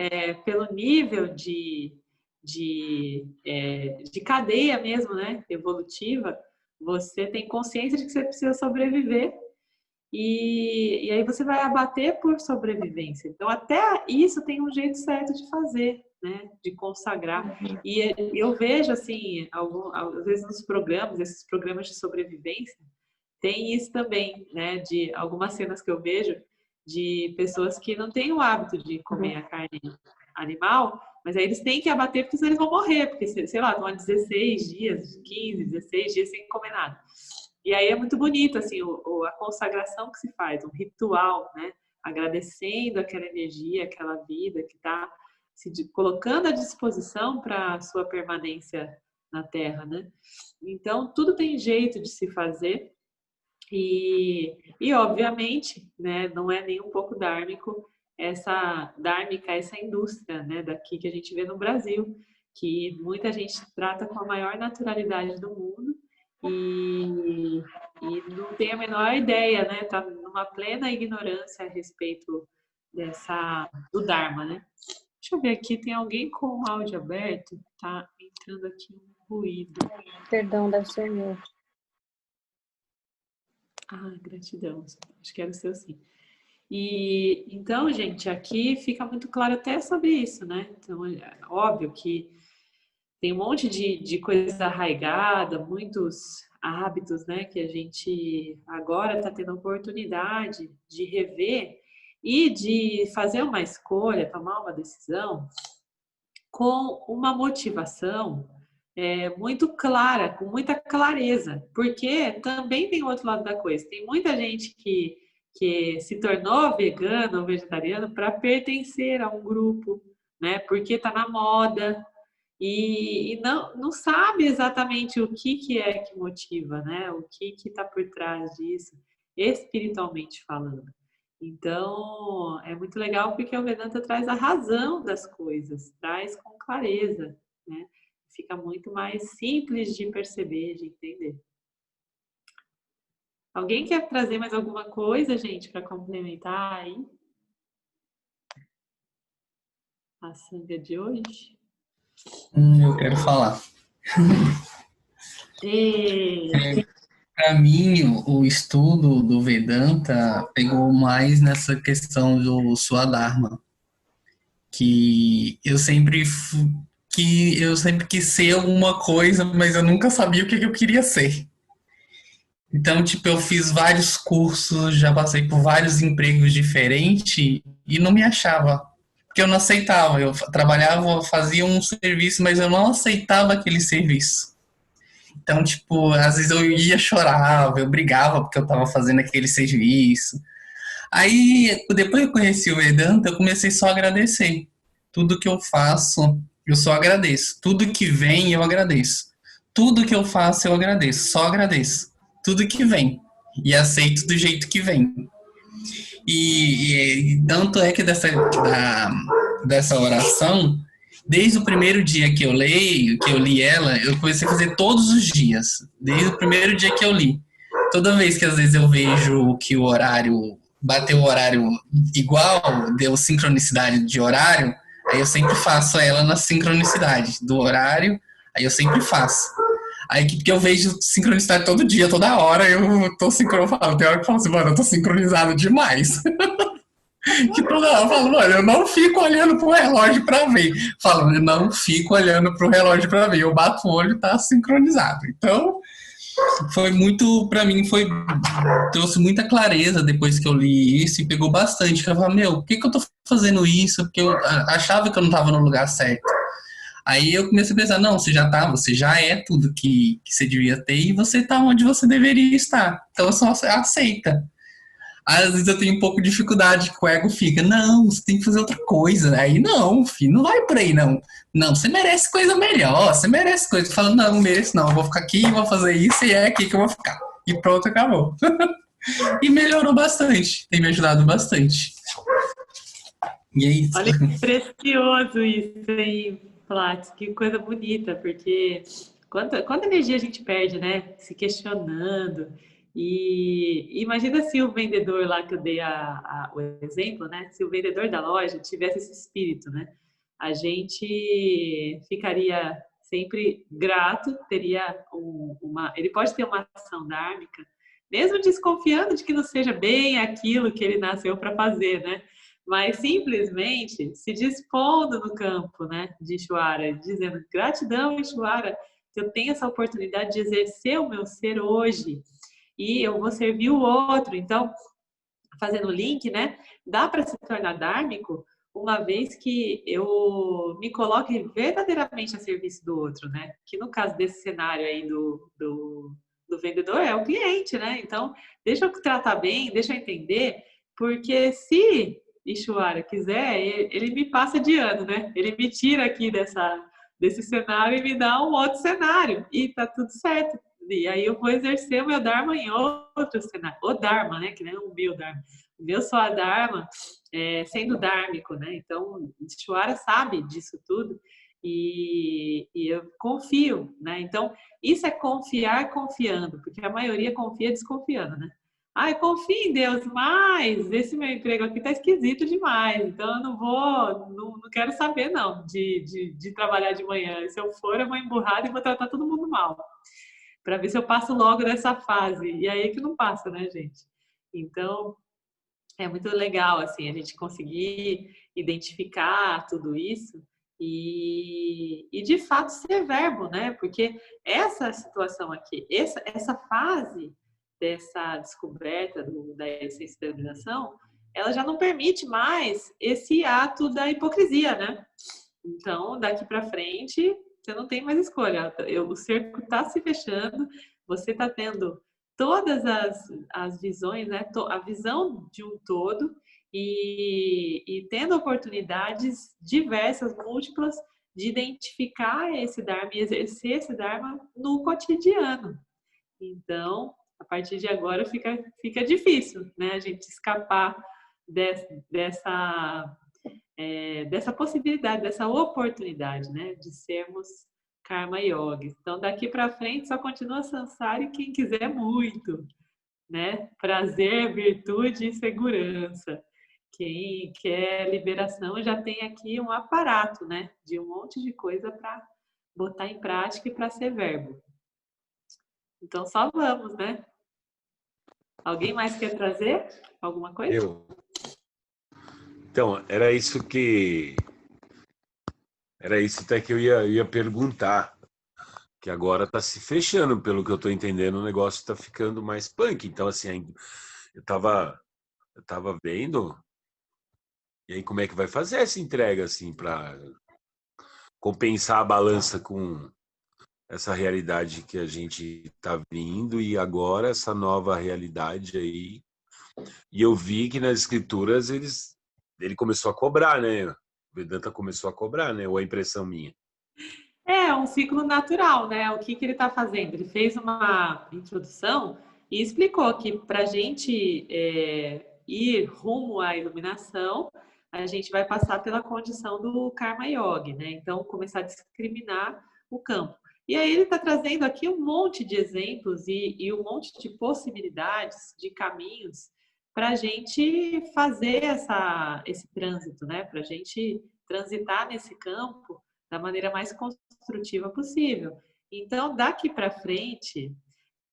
pelo nível de cadeia mesmo, né? Evolutiva, você tem consciência de que você precisa sobreviver e aí você vai abater por sobrevivência. Então, até isso tem um jeito certo de fazer, né? De consagrar. E eu vejo, assim, às vezes nos programas, esses programas de sobrevivência, tem isso também, né? De algumas cenas que eu vejo de pessoas que não têm o hábito de comer a carne animal, mas aí eles têm que abater porque senão eles vão morrer, porque, sei lá, estão há 16 dias, 15, 16 dias sem comer nada. E aí é muito bonito, assim, a consagração que se faz, um ritual, né? Agradecendo aquela energia, aquela vida que está se colocando à disposição para a sua permanência na Terra, né? Então, tudo tem jeito de se fazer e obviamente, né, não é nem um pouco dármica essa indústria, né, daqui que a gente vê no Brasil, que muita gente trata com a maior naturalidade do mundo e não tem a menor ideia, né, tá numa plena ignorância a respeito do Dharma, né. Deixa eu ver aqui, tem alguém com o áudio aberto? Tá entrando aqui um ruído. Perdão, deve ser meu. Ah, gratidão. Acho que era o seu sim. E então, gente, aqui fica muito claro até sobre isso, né? Então, é óbvio que tem um monte de coisa arraigada, muitos hábitos, né, que a gente agora está tendo a oportunidade de rever e de fazer uma escolha, tomar uma decisão com uma motivação muito clara, com muita clareza, porque também tem o outro lado da coisa. Tem muita gente que se tornou vegano ou vegetariano para pertencer a um grupo, né? Porque está na moda e não sabe exatamente o que é que motiva, né? O que está por trás disso, espiritualmente falando. Então, é muito legal porque o Vedanta traz a razão das coisas, traz com clareza, né? Fica muito mais simples de perceber, de entender. Alguém quer trazer mais alguma coisa, gente, para complementar aí a sanga de hoje? Eu quero falar. Para mim, o estudo do Vedanta pegou mais nessa questão do Swadharma, que eu sempre quis ser alguma coisa, mas eu nunca sabia o que eu queria ser. Então, tipo, eu fiz vários cursos, já passei por vários empregos diferentes e não me achava. Porque eu não aceitava. Eu trabalhava, fazia um serviço, mas eu não aceitava aquele serviço. Então, tipo, às vezes eu ia, chorava, eu brigava porque eu estava fazendo aquele serviço. Aí, depois que eu conheci o Vedanta, eu comecei só a agradecer. Tudo que eu faço, eu só agradeço. Tudo que vem, eu agradeço. Tudo que eu faço, eu agradeço. Só agradeço. Tudo que vem. E aceito do jeito que vem. E tanto é que dessa oração, desde o primeiro dia que eu li ela, eu comecei a fazer todos os dias. Desde o primeiro dia que eu li. Toda vez que às vezes eu vejo que o horário bateu o horário igual, deu sincronicidade de horário, aí eu sempre faço ela na sincronicidade do horário, aí eu sempre faço. Aí porque eu vejo sincronicidade todo dia, toda hora, eu tô sincronizado. Tem hora que eu falo assim, mano, eu tô sincronizado demais. Que toda hora eu falo, mano, eu não fico olhando pro relógio pra ver. Falo, eu não fico olhando pro relógio pra ver. Eu bato o olho e tá sincronizado. Então, foi muito, pra mim, trouxe muita clareza depois que eu li isso e pegou bastante. Eu falei, meu, por que eu tô fazendo isso? Porque eu achava que eu não tava no lugar certo. Aí eu comecei a pensar, não, você já é tudo que você devia ter e você tá onde você deveria estar. Então, só aceita. Às vezes eu tenho um pouco de dificuldade, que o ego fica, não, você tem que fazer outra coisa. Aí, não, filho, não vai por aí, não. Não, você merece coisa melhor, você merece coisa. Eu falo, não mereço não, eu vou ficar aqui, vou fazer isso e é aqui que eu vou ficar. E pronto, acabou. E melhorou bastante, tem me ajudado bastante. E é isso. Olha que precioso isso aí. Pilates, que coisa bonita, porque quanta energia a gente perde, né? Se questionando. E imagina se o vendedor lá que eu dei o exemplo, né? Se o vendedor da loja tivesse esse espírito, né? A gente ficaria sempre grato, teria ele pode ter uma ação dármica, mesmo desconfiando de que não seja bem aquilo que ele nasceu para fazer, né? Mas simplesmente se dispondo no campo, né, de Ishvara, dizendo gratidão, Ishvara, que eu tenho essa oportunidade de exercer o meu ser hoje e eu vou servir o outro. Então, fazendo o link, né, dá para se tornar dármico uma vez que eu me coloque verdadeiramente a serviço do outro, né? Que no caso desse cenário aí do vendedor é o cliente, né? Então, deixa eu tratar bem, deixa eu entender, porque se Ishvara quiser, ele me passa de ano, né? Ele me tira aqui desse cenário e me dá um outro cenário. E tá tudo certo. E aí eu vou exercer o meu Dharma em outro cenário. O Dharma, né? Que não é o meu Dharma. O meu Swadharma sendo dármico, né? Então, Ishvara sabe disso tudo e eu confio, né? Então, isso é confiar confiando, porque a maioria confia desconfiando, né? Ah, eu confio em Deus, mas esse meu emprego aqui tá esquisito demais, então eu não quero saber não de trabalhar de manhã. E se eu for, eu vou emburrada e vou tratar todo mundo mal, para ver se eu passo logo dessa fase. E aí é que não passa, né, gente? Então, é muito legal, assim, a gente conseguir identificar tudo isso e de fato ser verbo, né? Porque essa situação aqui, essa fase dessa descoberta da essência da iluminação, ela já não permite mais esse ato da hipocrisia, né? Então, daqui para frente, você não tem mais escolha. O cerco está se fechando, você está tendo todas as visões, né? A visão de um todo e tendo oportunidades diversas, múltiplas, de identificar esse Dharma e exercer esse Dharma no cotidiano. Então, a partir de agora fica difícil, né? A gente escapar dessa possibilidade, dessa oportunidade, né? De sermos Karma Yogis. Então, daqui para frente, só continua Sansara quem quiser muito, né? Prazer, virtude e segurança. Quem quer liberação já tem aqui um aparato, né? De um monte de coisa para botar em prática e para ser verbo. Então, só vamos, né? Alguém mais quer trazer alguma coisa? Eu. Então, era isso até que eu ia perguntar. Que agora está se fechando, pelo que eu estou entendendo, o negócio está ficando mais punk. Então, assim, eu tava vendo, e aí como é que vai fazer essa entrega, assim, para compensar a balança com essa realidade que a gente está vindo e agora essa nova realidade aí. E eu vi que nas escrituras ele começou a cobrar, né? O Vedanta começou a cobrar, né? Ou a impressão minha? É um ciclo natural, né? O que ele está fazendo? Ele fez uma introdução e explicou que para a gente ir rumo à iluminação, a gente vai passar pela condição do Karma Yoga, né? Então, começar a discriminar o campo. E aí ele está trazendo aqui um monte de exemplos e um monte de possibilidades, de caminhos para a gente fazer esse trânsito, né? Para a gente transitar nesse campo da maneira mais construtiva possível. Então, daqui para frente,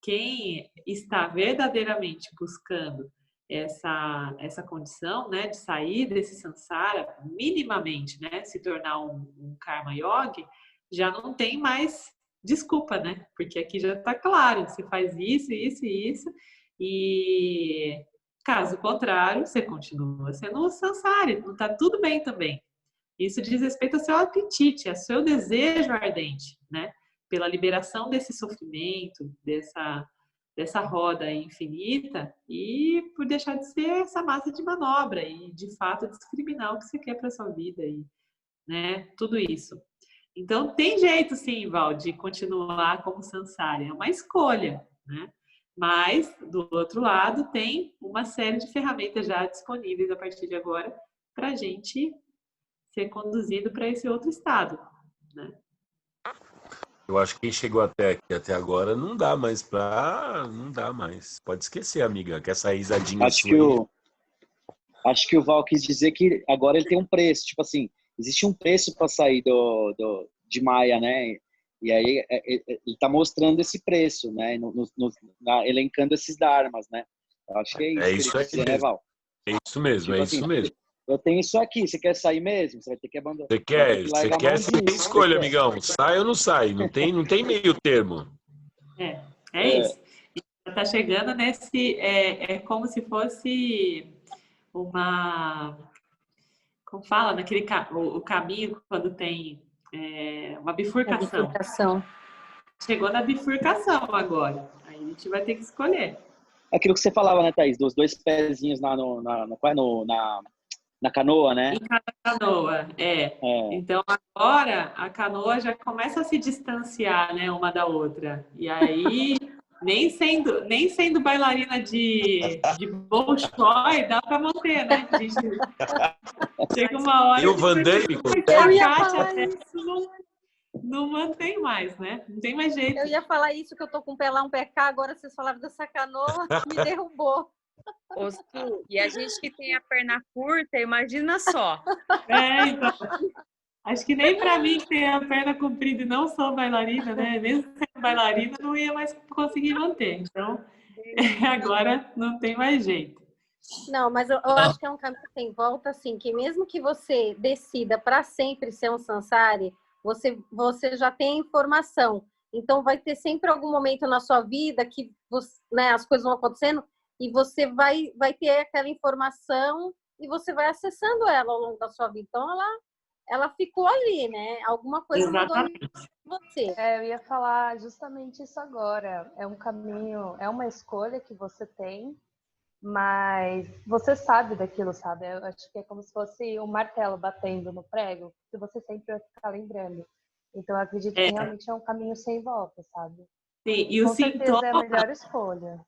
quem está verdadeiramente buscando essa condição, né, de sair desse samsara, minimamente, né, se tornar um karma yogi, já não tem mais desculpa, né? Porque aqui já está claro, você faz isso, isso e isso, e caso contrário, você continua sendo um samsara, não está tudo bem também. Isso diz respeito ao seu apetite, ao seu desejo ardente, né? Pela liberação desse sofrimento, dessa roda infinita e por deixar de ser essa massa de manobra e, de fato, discriminar o que você quer para sua vida e, né? Tudo isso. Então, tem jeito, sim, Val, de continuar como samsara. É uma escolha, né? Mas, do outro lado, tem uma série de ferramentas já disponíveis a partir de agora para a gente ser conduzido para esse outro estado. né? Eu acho que quem chegou até aqui, até agora, não dá mais pra... Não dá mais. Pode esquecer, amiga, que essa risadinha Acho sua que aí... acho que o Val quis dizer que agora ele tem um preço. Tipo assim, existe um preço para sair de Maia, né? E aí ele está mostrando esse preço, né? Elencando esses dharmas, né? Eu acho que é É isso que ele isso aí quis dizer, né, mesmo. Val? É isso mesmo, Tipo é assim, isso mesmo. eu tenho isso aqui, você quer sair mesmo? Você vai ter que abandonar, vai ter que Você largar a quer, mão você tem disso. Você escolha, quer. amigão. Sai ou não sai? Não tem meio termo. É isso. Está chegando nesse... É como se fosse uma... Como fala? O caminho, quando tem uma A bifurcação. bifurcação. Chegou na bifurcação agora. Aí a gente vai ter que escolher. Aquilo que você falava, né, Thaís? Dos dois pezinhos na canoa, né? Em cada canoa, É. Então agora a canoa já começa a se distanciar, né, uma da outra. E aí, nem sendo bailarina de Bolshoi, dá para manter, né? A gente chega uma hora E o que Van Damme a Eu ia Kátia falar até isso. não mantém mais, né? Não tem mais jeito. Eu ia falar isso, que eu tô com um pé lá, um pé cá, agora vocês falaram dessa canoa, me derrubou. Ô, Su, e a gente que tem a perna curta, imagina só. Então, acho que nem para mim que tem a perna comprida e não sou bailarina, né? Mesmo sendo bailarina, não ia mais conseguir manter. Então, agora não tem mais jeito. Não, mas eu acho que é um caminho sem volta, assim, que mesmo que você decida para sempre ser um Sansari, você já tem informação. Então, vai ter sempre algum momento na sua vida que você, né, as coisas vão acontecendo e você vai ter aquela informação e você vai acessando ela ao longo da sua vida. Então, ela ficou ali, né? Alguma coisa mudou em você. Eu ia falar justamente isso agora. É um caminho, é uma escolha que você tem, mas você sabe daquilo, sabe? Eu acho que é como se fosse um martelo batendo no prego, que você sempre vai ficar lembrando. Então, eu acredito que realmente é um caminho sem volta, sabe? Sim, e o Com certeza sintoma... é a melhor escolha.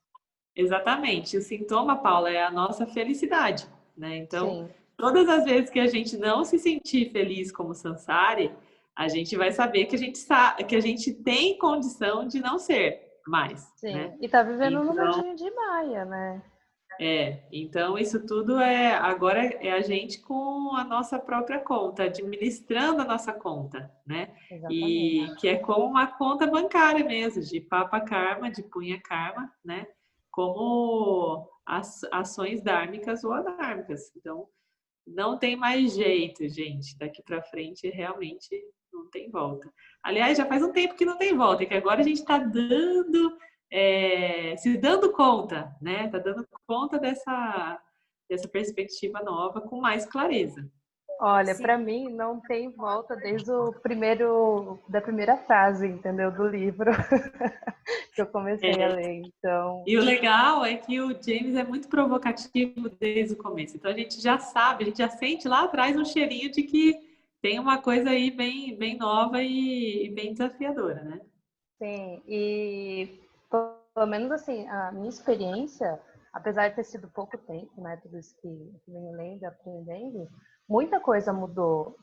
Exatamente. O sintoma, Paula, é a nossa felicidade, né? Então, Sim. todas as vezes que a gente não se sentir feliz como Sansari, a gente vai saber que a gente tem condição de não ser mais, Sim. né? E tá vivendo no Então, mundinho de Maia, né? então isso tudo agora é a gente com a nossa própria conta, administrando a nossa conta, né? Exatamente. E que é como uma conta bancária mesmo, de papa karma, de punha karma, né? Como ações dármicas ou adármicas. Então, não tem mais jeito, gente. Daqui para frente, realmente não tem volta. Aliás, já faz um tempo que não tem volta, e que agora a gente está se dando conta, né? Está dando conta dessa perspectiva nova com mais clareza. Olha, para mim não tem volta desde da primeira frase, entendeu, do livro que eu comecei a ler. Então, e o legal é que o James é muito provocativo desde o começo. Então a gente já sabe, a gente já sente lá atrás um cheirinho de que tem uma coisa aí bem, bem nova e bem desafiadora, né? sim, e pelo menos assim, a minha experiência, apesar de ter sido pouco tempo, né, tudo isso que eu venho lendo e aprendendo, muita coisa mudou.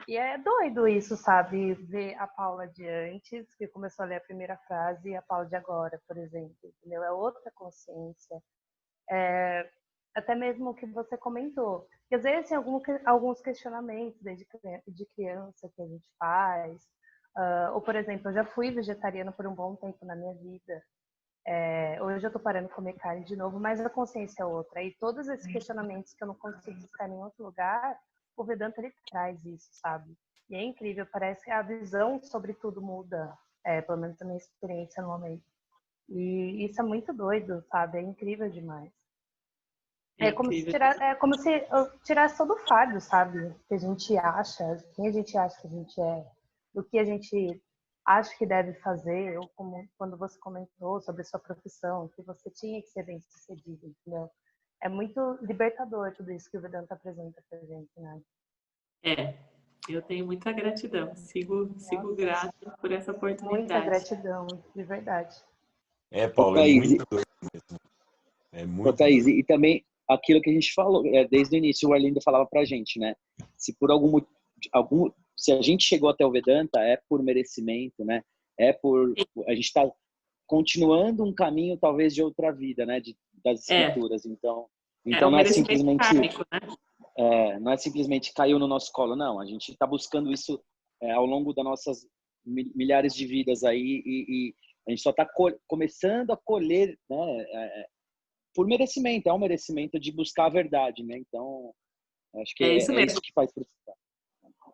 E é doido isso, sabe? Ver a Paula de antes, que começou a ler a primeira frase, e a Paula de agora, por exemplo, entendeu? É outra consciência. Até mesmo o que você comentou. Porque às vezes tem alguns questionamentos desde de criança que a gente faz. Ou, por exemplo, eu já fui vegetariana por um bom tempo na minha vida. Hoje eu tô parando de comer carne de novo, mas a consciência é outra. E todos esses questionamentos que eu não consigo buscar em outro lugar, o Vedanta ele traz isso, sabe? E é incrível, parece que a visão sobre tudo muda, pelo menos a minha experiência no momento. E isso é muito doido, sabe? É incrível demais. É como se tirasse todo o fardo, sabe? Que a gente acha, quem a gente acha que a gente é, do que a gente acha que deve fazer, ou como quando você comentou sobre a sua profissão, que você tinha que ser bem-sucedido, entendeu? É muito libertador tudo isso que o Vedanta apresenta pra gente, né? Eu tenho muita gratidão. Sigo grata por essa oportunidade. Muita gratidão, de verdade. Paulo, é muito doido mesmo. É muito Thaís, e também aquilo que a gente falou, desde o início o Arlindo falava pra gente, né? Se por se a gente chegou até o Vedanta, é por merecimento, né? É por a gente está continuando um caminho talvez de outra vida, né? Das escrituras. Então um não é merecimento simplesmente kármico, né? não é simplesmente caiu no nosso colo, não. A gente está buscando isso ao longo das nossas milhares de vidas aí e a gente só está começando a colher, né? Por merecimento, é um merecimento de buscar a verdade, né? Então, acho que É isso mesmo. isso que faz precisar.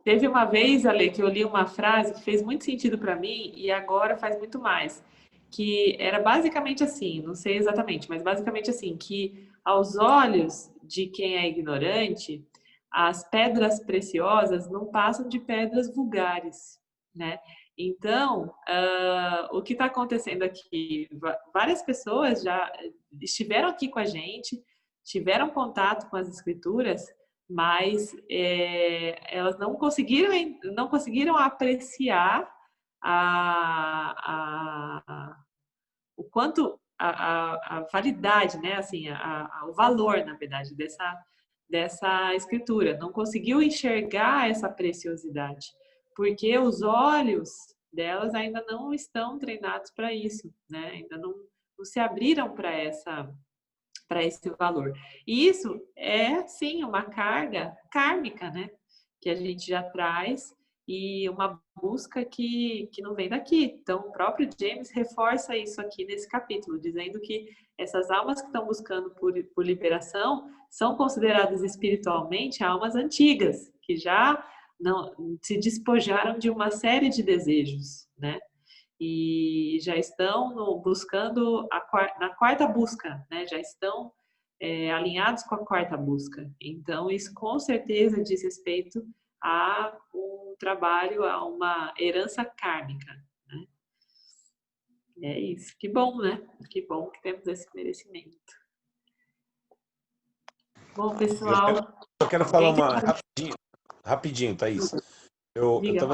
Teve uma vez, Ale, que eu li uma frase que fez muito sentido para mim e agora faz muito mais, que era basicamente assim, não sei exatamente, mas basicamente assim, que aos olhos de quem é ignorante, as pedras preciosas não passam de pedras vulgares, né? Então, o que está acontecendo aqui? Várias pessoas já estiveram aqui com a gente, tiveram contato com as escrituras, mas elas não conseguiram apreciar o quanto a validade, né? Assim, o valor, na verdade, dessa escritura. Não conseguiu enxergar essa preciosidade, porque os olhos delas ainda não estão treinados para isso, né? Ainda não se abriram para esse valor. E isso é, sim, uma carga kármica, né? Que a gente já traz e uma busca que não vem daqui. Então, o próprio James reforça isso aqui nesse capítulo, dizendo que essas almas que estão buscando por liberação são consideradas espiritualmente almas antigas, que já não se despojaram de uma série de desejos, né? E já estão buscando na quarta busca, né? Já estão alinhados com a quarta busca. Então, isso com certeza diz respeito a um trabalho, a uma herança kármica, né? É isso. Que bom, né? Que bom que temos esse merecimento. Bom, pessoal... Eu quero falar uma rapidinho, Thaís. Eu Diga. estava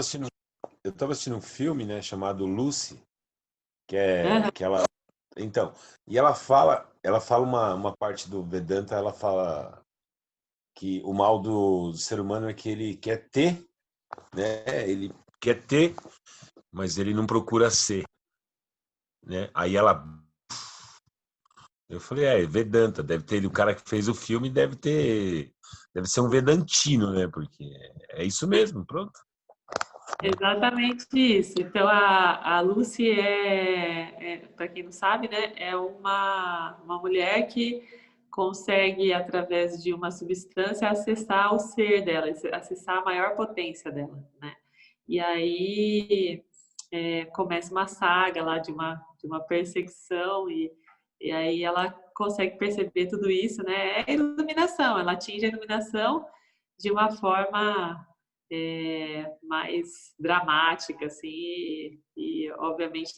assistindo um filme, né, chamado Lucy, que ela... Então, e ela fala uma parte do Vedanta, ela fala que o mal do ser humano é que ele quer ter, né? Ele quer ter, mas ele não procura ser, né? Aí eu falei, Vedanta, deve ter, o cara que fez o filme deve ser um vedantino, né? Porque é isso mesmo, pronto. Exatamente isso. Então, a Lucy para quem não sabe, né, é uma mulher que consegue, através de uma substância, acessar o ser dela, acessar a maior potência dela, né? E aí começa uma saga lá de uma perseguição e aí ela consegue perceber tudo isso, né? É iluminação, ela atinge a iluminação de uma forma mais dramática, assim, e obviamente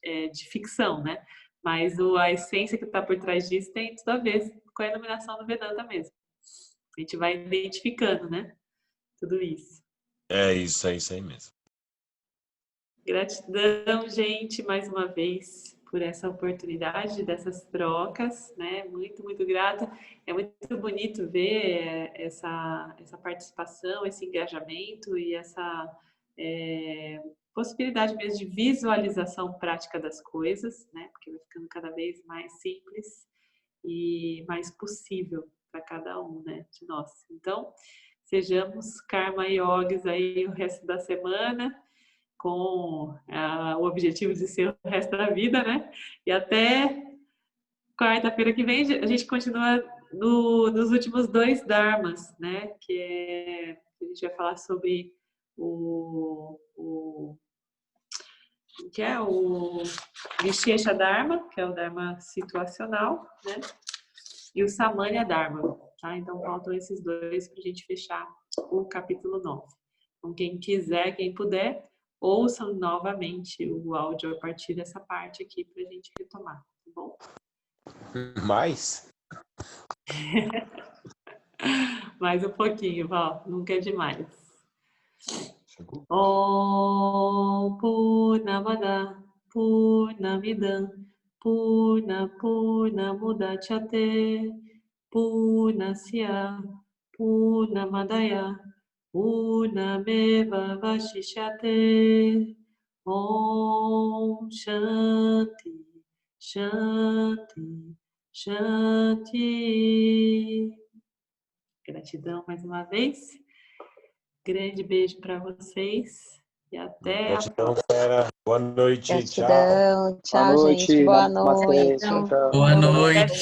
de ficção, né? Mas a essência que está por trás disso tem tudo a ver com a iluminação do Vedanta mesmo. A gente vai identificando, né? Tudo isso. É isso aí mesmo. Gratidão, gente, mais uma vez por essa oportunidade dessas trocas, né? Muito, muito grata. É muito bonito ver essa participação, esse engajamento e essa possibilidade mesmo de visualização prática das coisas, né? Porque vai ficando cada vez mais simples e mais possível para cada um, né? De nós. Então, sejamos Karma Yogis aí o resto da semana, com o objetivo de ser o resto da vida, né? E até quarta-feira que vem a gente continua nos últimos 2 dharmas, né? Que a gente vai falar sobre o Vishesha Dharma, que é o Dharma situacional, né? E o Samanya Dharma, tá? Então faltam esses 2 para a gente fechar o capítulo 9. Então quem quiser, quem puder, ouçam novamente o áudio a partir dessa parte aqui para a gente retomar, tá bom? Mais? Mais um pouquinho, Val. Nunca é demais. Om Purnamada Purnamidam Purnamudachyate Purnasya Purnamadaya Purnameva Vashishyate. Om Shanti, Shanti, Shanti. Gratidão mais uma vez. Grande beijo para vocês e até a Gratidão, próxima. Fera. Boa noite. Tchau. Gratidão. Tchau, Boa gente. noite. Boa Namastê. noite. Tchau, tchau. Boa noite.